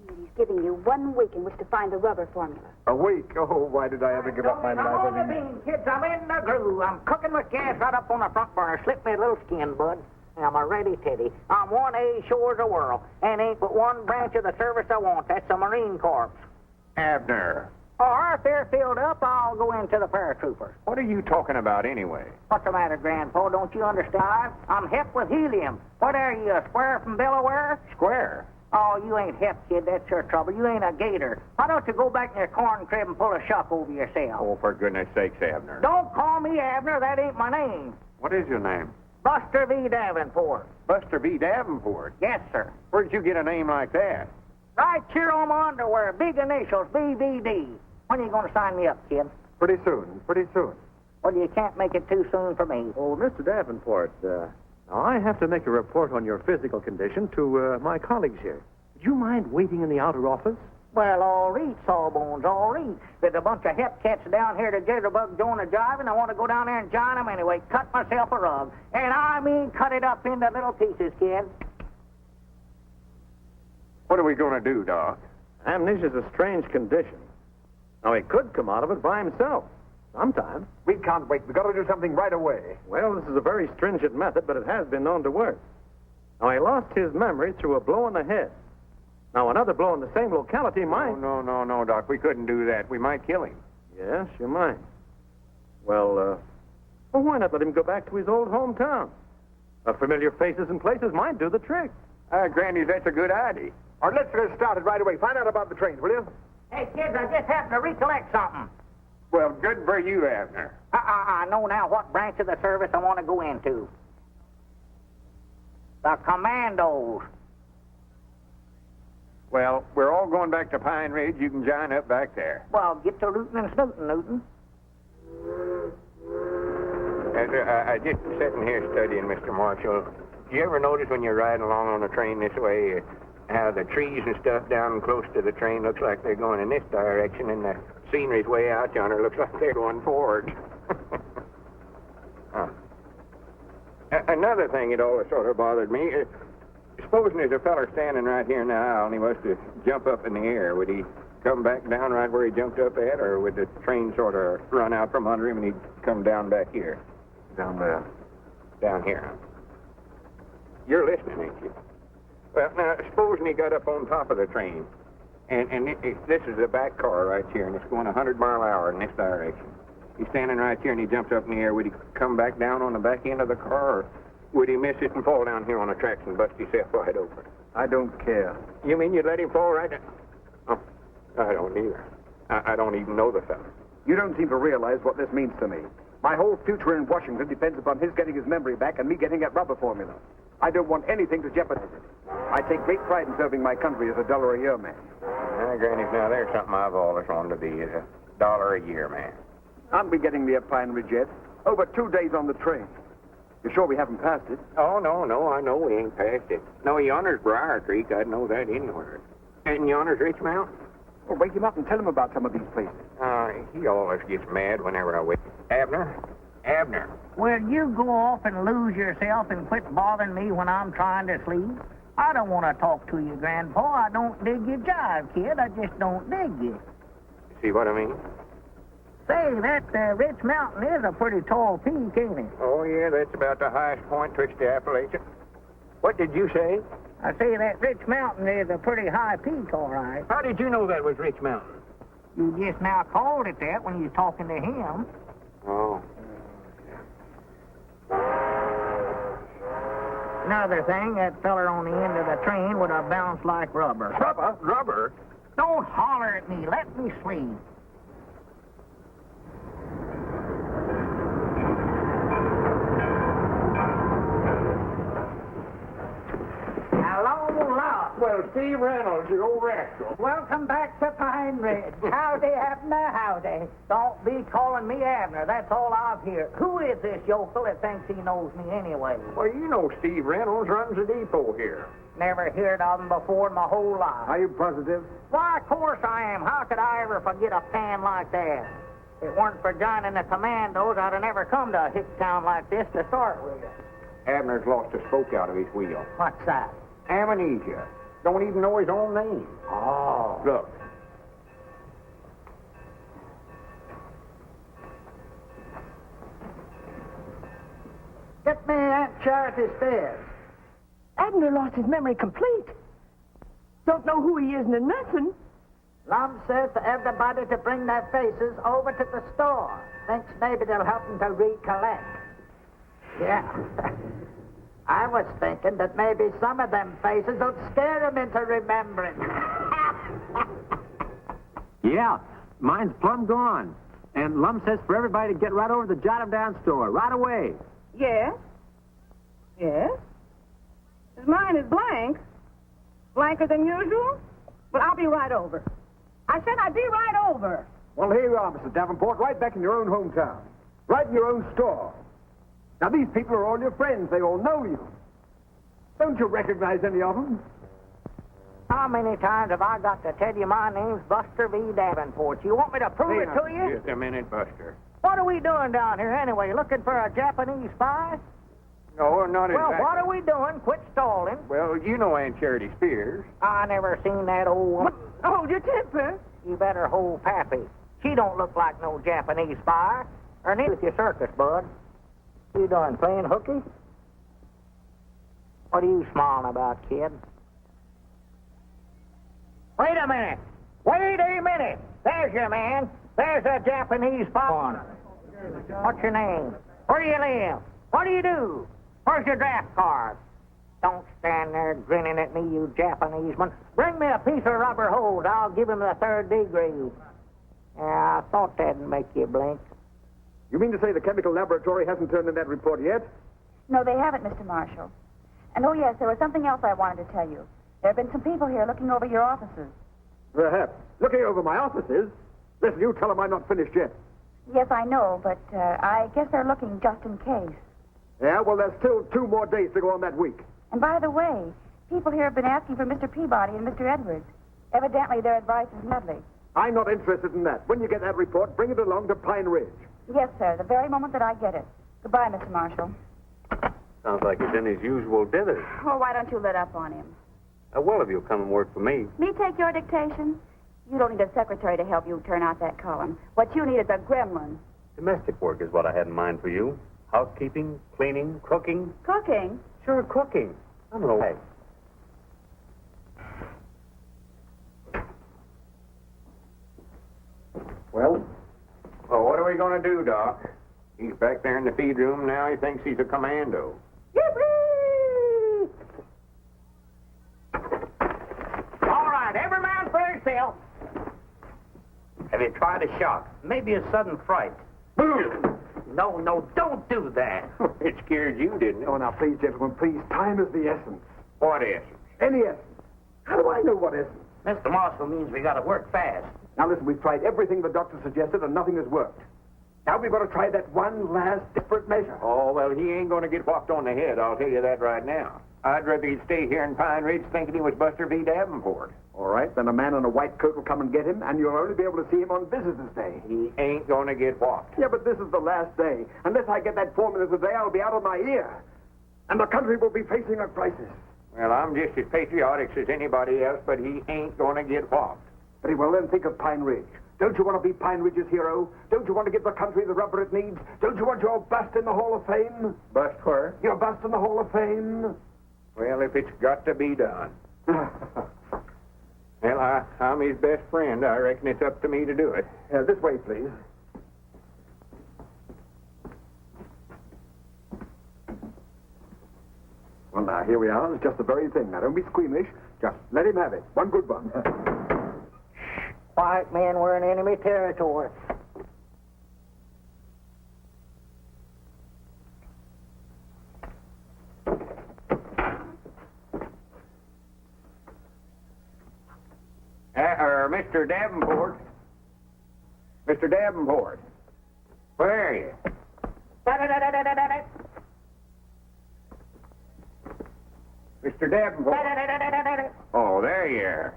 He's giving you 1 week in which to find the rubber formula. A week? Oh, why did I ever give up my I'm life? on the bean, kids. I'm in the groove. I'm cooking with gas right up on the front burner. Slip me a little skin, bud. I'm a ready teddy. I'm 1A sure as the world. And ain't but one branch of the service I want. That's the Marine Corps. Abner, Or if they're filled up, I'll go into the paratroopers. what are you talking about anyway? What's the matter, Grandpa? Don't you understand? I'm hep with helium. What are you, a square from Delaware? Square. Oh, you ain't hep, kid. That's your trouble. You ain't a gator. Why don't you go back in your corn crib and pull a shuck over yourself? Oh, for goodness sakes, Abner. Don't call me Abner. That ain't my name. What is your name? Buster V. Davenport. Buster B. Davenport. Yes, sir. Where'd you get a name like that? Right here on my underwear. Big initials, BVD. When are you going to sign me up, kid? Pretty soon. Well, you can't make it too soon for me. Oh, Mr. Davenport, now I have to make a report on your physical condition to my colleagues here. Would you mind waiting in the outer office? Well, all right, Sawbones, all right. There's a bunch of hep cats down here to jitterbug join the jive, and I want to go down there and join them anyway. Cut myself a rug. And I mean cut it up into little pieces, kid. What are we going to do, Doc? Amnesia's a strange condition. Now, he could come out of it by himself sometime. We can't wait. We've got to do something right away. Well, this is a very stringent method, but it has been known to work. Now, he lost his memory through a blow on the head. Now, another blow in the same locality might... No, Doc. We couldn't do that. We might kill him. Yes, you might. Well, why not let him go back to his old hometown? Familiar faces and places might do the trick. Granny, that's a good idea. All right, let's get started right away. Find out about the trains, will you? Hey, kids, I just happened to recollect something. Well, good for you, Abner. I know now what branch of the service I want to go into. The Commandos. Well, we're all going back to Pine Ridge. You can join up back there. Well, get to rootin' and snootin', Newton. I just sitting here studying, Mr. Marshall. You ever notice when you're riding along on the train this way, how the trees and stuff down close to the train looks like they're going in this direction, and the scenery's way out yonder looks like they're going forward. Another thing that always sort of bothered me, supposing there's a feller standing right here now and he was to jump up in the air, would he come back down right where he jumped up at, or would the train sort of run out from under him and he'd come down back here? Down there. Down here, huh? You're listening, ain't you? Well, now, supposing he got up on top of the train, and this is the back car right here, and it's going 100 mile an hour in this direction. He's standing right here, and he jumps up in the air. Would he come back down on the back end of the car, or would he miss it and fall down here on the tracks and bust himself wide open? I don't care. You mean you'd let him fall right down? Oh, I don't either. I don't even know the fellow. You don't seem to realize what this means to me. My whole future in Washington depends upon his getting his memory back and me getting that rubber formula. I don't want anything to jeopardize it. I take great pride in serving my country as $1 a year man. Granny, now there's something I've always wanted to be, is $1 a year man. Aren't we getting near Pine Ridge yet? Over 2 days on the train. You're sure we haven't passed it? Oh, no, I know we ain't passed it. No, yonder's Briar Creek. I'd know that anywhere. And yonder's Rich Mountain. Well, wake him up and tell him about some of these places. He always gets mad whenever I wake. Abner. Will you go off and lose yourself and quit bothering me when I'm trying to sleep? I don't want to talk to you, Grandpa. I don't dig your jive, kid. I just don't dig you. See what I mean? Say, that Rich Mountain is a pretty tall peak, ain't it? Oh, yeah, that's about the highest point twixt the Appalachian. What did you say? I say that Rich Mountain is a pretty high peak, all right. How did you know that was Rich Mountain? You just now called it that when you was talking to him. Oh. Another thing, that feller on the end of the train would have bounced like rubber. Rubber? Don't holler at me. Let me sleep. Hello, Lord. Well, Steve Reynolds, you old rascal. Welcome back to Pine Ridge. Howdy, Abner, howdy. Don't be calling me Abner. That's all I've heard. Who is this yokel that thinks he knows me anyway? Well, you know Steve Reynolds runs the depot here. Never heard of him before in my whole life. Are you positive? Why, of course I am. How could I ever forget a pan like that? If it weren't for joining the commandos, I'd have never come to a hick town like this to start with. Abner's lost a spoke out of his wheel. What's that? Amnesia. Don't even know his own name. Oh. Look. Get me Aunt Charity's stairs. Abner lost his memory complete. Don't know who he is and nothing. Lum says to everybody to bring their faces over to the store. Thinks maybe they'll help them to recollect. Yeah. I was thinking that maybe some of them faces would scare them into remembering. Yeah, mine's plumb gone. And Lum says for everybody to get right over to the Jot 'em Down store right away. Yes? Yes? Mine is blank. Blanker than usual? But I'll be right over. I said I'd be right over. Well, here you are, Mr. Davenport, right back in your own hometown. Right in your own store. Now, these people are all your friends. They all know you. Don't you recognize any of them? How many times have I got to tell you my name's Buster V. Davenport? You want me to prove it to you? Just a minute, Buster. What are we doing down here anyway? Looking for a Japanese spy? No, not Well, exactly. what are we doing? Quit stalling. Well, you know Aunt Charity Spears. I never seen that old woman. Hold your temper. You better hold Pappy. She don't look like no Japanese spy. Or neither with your circus, bud. You doing, playing hooky? What are you smiling about, kid? Wait a minute. Wait a minute. There's your man. There's a Japanese spy. What's your name? Where do you live? What do you do? Where's your draft card? Don't stand there grinning at me, you Japanese man. Bring me a piece of rubber hose. I'll give him the 3rd degree. Yeah, I thought that'd make you blink. You mean to say the chemical laboratory hasn't turned in that report yet? No, they haven't, Mr. Marshall. And oh, yes, there was something else I wanted to tell you. There have been some people here looking over your offices. Perhaps. Looking over my offices? Listen, you tell them I'm not finished yet. Yes, I know, but I guess they're looking just in case. Yeah, well, there's still 2 more days to go on that week. And by the way, people here have been asking for Mr. Peabody and Mr. Edwards. Evidently, their advice is lovely. I'm not interested in that. When you get that report, bring it along to Pine Ridge. Yes, sir, the very moment that I get it. Goodbye, Mr. Marshall. Sounds like he's in his usual dithers. Oh, why don't you let up on him? Well, if you'll come and work for me. Me take your dictation? You don't need a secretary to help you turn out that column. What you need is a gremlin. Domestic work is what I had in mind for you. Housekeeping, cleaning, cooking. Cooking? Sure, cooking. I'm no way. Well, what are we going to do, Doc? He's back there in the feed room now. He thinks he's a commando. Yippee! All right, every man for himself. Have you tried a shock? Maybe a sudden fright. Boom! No, don't do that. It scared you, didn't it? Oh, now, please, gentlemen, please. Time is the essence. What essence? Any essence. How do I know what essence? Mr. Marshall means we gotta work fast. Now, listen, we've tried everything the doctor suggested, and nothing has worked. Now we've got to try that one last desperate measure. Oh, well, he ain't going to get whopped on the head, I'll tell you that right now. I'd rather he'd stay here in Pine Ridge thinking he was Buster V. Davenport. All right, then a man in a white coat will come and get him, and you'll only be able to see him on Visitor's Day. He ain't going to get whopped. Yeah, but this is the last day. Unless I get that 4 minutes a day, I'll be out of my ear. And the country will be facing a crisis. Well, I'm just as patriotic as anybody else, but he ain't going to get whopped. Very well, then think of Pine Ridge. Don't you want to be Pine Ridge's hero? Don't you want to give the country the rubber it needs? Don't you want your bust in the Hall of Fame? Bust where? Your bust in the Hall of Fame? Well, if it's got to be done. Well, I'm his best friend. I reckon it's up to me to do it. This way, please. Well, now, here we are. It's just the very thing. Now, don't be squeamish. Just let him have it. One good one. White men were in enemy territory. Mr. Davenport. Mr. Davenport. Where are you? Mr. Davenport. Oh, there you are.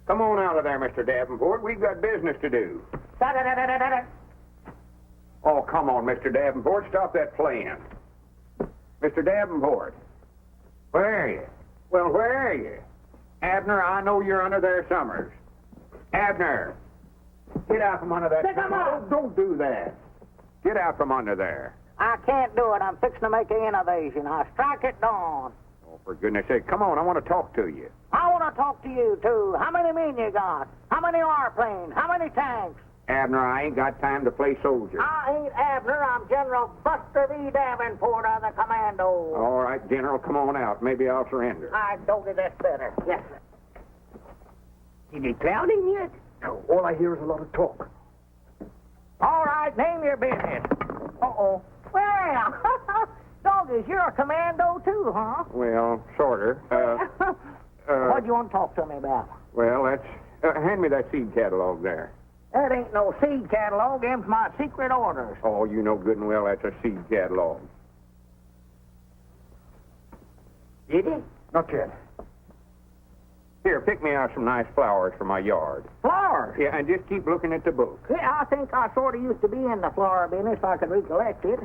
Come on out of there, Mr. Davenport. We've got business to do. Oh, come on, Mr. Davenport. Stop that playing. Mr. Davenport. Where are you? Well, where are you? Abner, I know you're under there somewhere. Abner. Get out from under that. Don't do that. Get out from under there. I can't do it. I'm fixing to make an innovation. I strike at dawn. Oh, for goodness sake, come on. I want to talk to you. I want to talk to you, too. How many men you got? How many airplanes? How many tanks? Abner, I ain't got time to play soldier. I ain't Abner. I'm General Buster V. Davenport of the Commando. All right, General, come on out. Maybe I'll surrender. I told you that's better. Yes, sir. Did you clown him yet? No, all I hear is a lot of talk. All right, name your business. Uh-oh. Well, Doggies, you're a commando, too, huh? Well, sorter. What do you want to talk to me about? Well, that's... hand me that seed catalog there. That ain't no seed catalog. Them's my secret orders. Oh, you know good and well that's a seed catalog. Did he? Not yet. Here, pick me out some nice flowers for my yard. Flowers? Yeah, and just keep looking at the book. Yeah, I think I sort of used to be in the flower business if I could recollect it.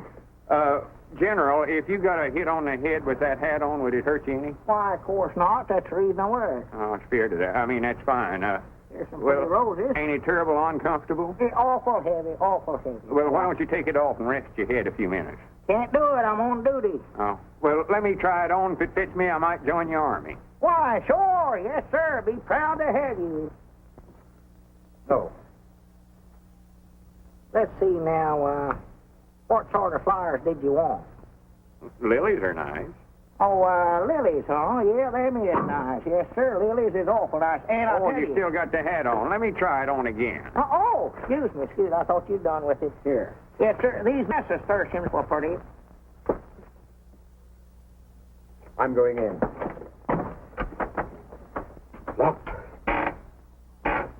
General, if you got a hit on the head with that hat on, would it hurt you any? Why, of course not. That's the reason I wear it. Oh, I'm scared of that. I mean, that's fine. There's some pretty roses. Ain't it terrible uncomfortable? It's awful heavy, awful heavy. Well, why don't you take it off and rest your head a few minutes? Can't do it. I'm on duty. Oh, well, let me try it on. If it fits me, I might join your army. Why, sure. Yes, sir. Be proud to have you. No. Let's see now, what sort of flowers did you want? Lilies are nice. Oh, lilies, huh? Yeah, them is nice. Yes, sir. Lilies is awful nice. And I'll tell you still got the hat on. Let me try it on again. Oh, excuse me. I thought you'd done with it. Here. Yes, sir. These nasturtiums were pretty. I'm going in. Locked.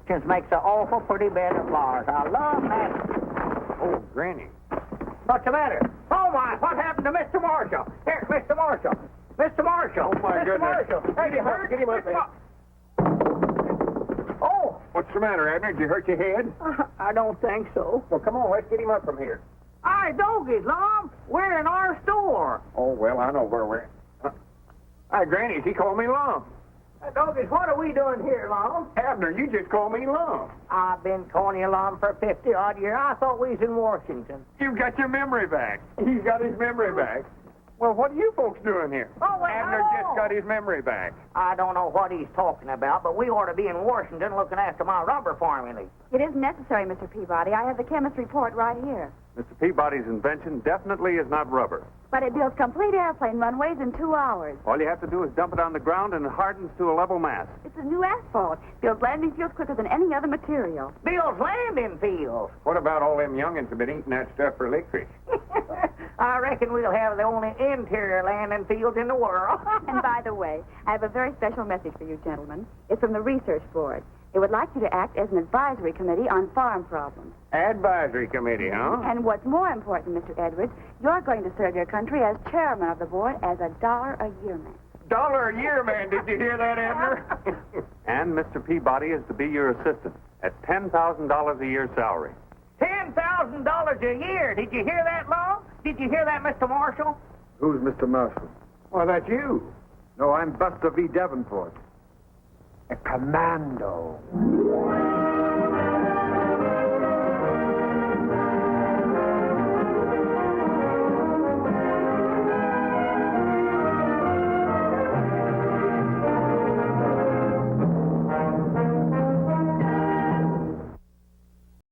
Just makes an awful pretty bed of flowers. I love that. Oh, Granny. What's the matter? Oh, my, what happened to Mr. Marshall? Here, Mr. Marshall. Mr. Marshall. Oh, my goodness. Marshall. Have you hurt? Get him up there. Oh. What's the matter, Abner? Did you hurt your head? I don't think so. Well, come on, let's get him up from here. Aye, Doggies, Lom. We're in our store. Oh, well, I know where we're... Hi, Granny, she called me Long. Doggies, what are we doing here, Long? Abner, you just called me Long. I've been calling you Long for 50-odd years. I thought we was in Washington. You've got your memory back. He's got his memory back. Well, what are you folks doing here? Oh, well, Abner just got his memory back. I don't know what he's talking about, but we ought to be in Washington looking after my rubber formulae. It isn't necessary, Mr. Peabody. I have the chemist's report right here. Mr. Peabody's invention definitely is not rubber. But it builds complete airplane runways in 2 hours. All you have to do is dump it on the ground and it hardens to a level mass. It's a new asphalt. Builds landing fields quicker than any other material. Builds landing fields. What about all them youngins have been eating that stuff for licorice? I reckon we'll have the only interior landing fields in the world. And by the way, I have a very special message for you gentlemen. It's from the Research Board. They would like you to act as an advisory committee on farm problems. Advisory committee, huh? And what's more important, Mr. Edwards, you're going to serve your country as chairman of the board as $1 a year man. $1 a year, man. Did you hear that, Abner? And Mr. Peabody is to be your assistant at $10,000 a year salary. $10,000 a year. Did you hear that, Long? Did you hear that, Mr. Marshall? Who's Mr. Marshall? Well, that's you. No, I'm Buster V. Davenport. A commando.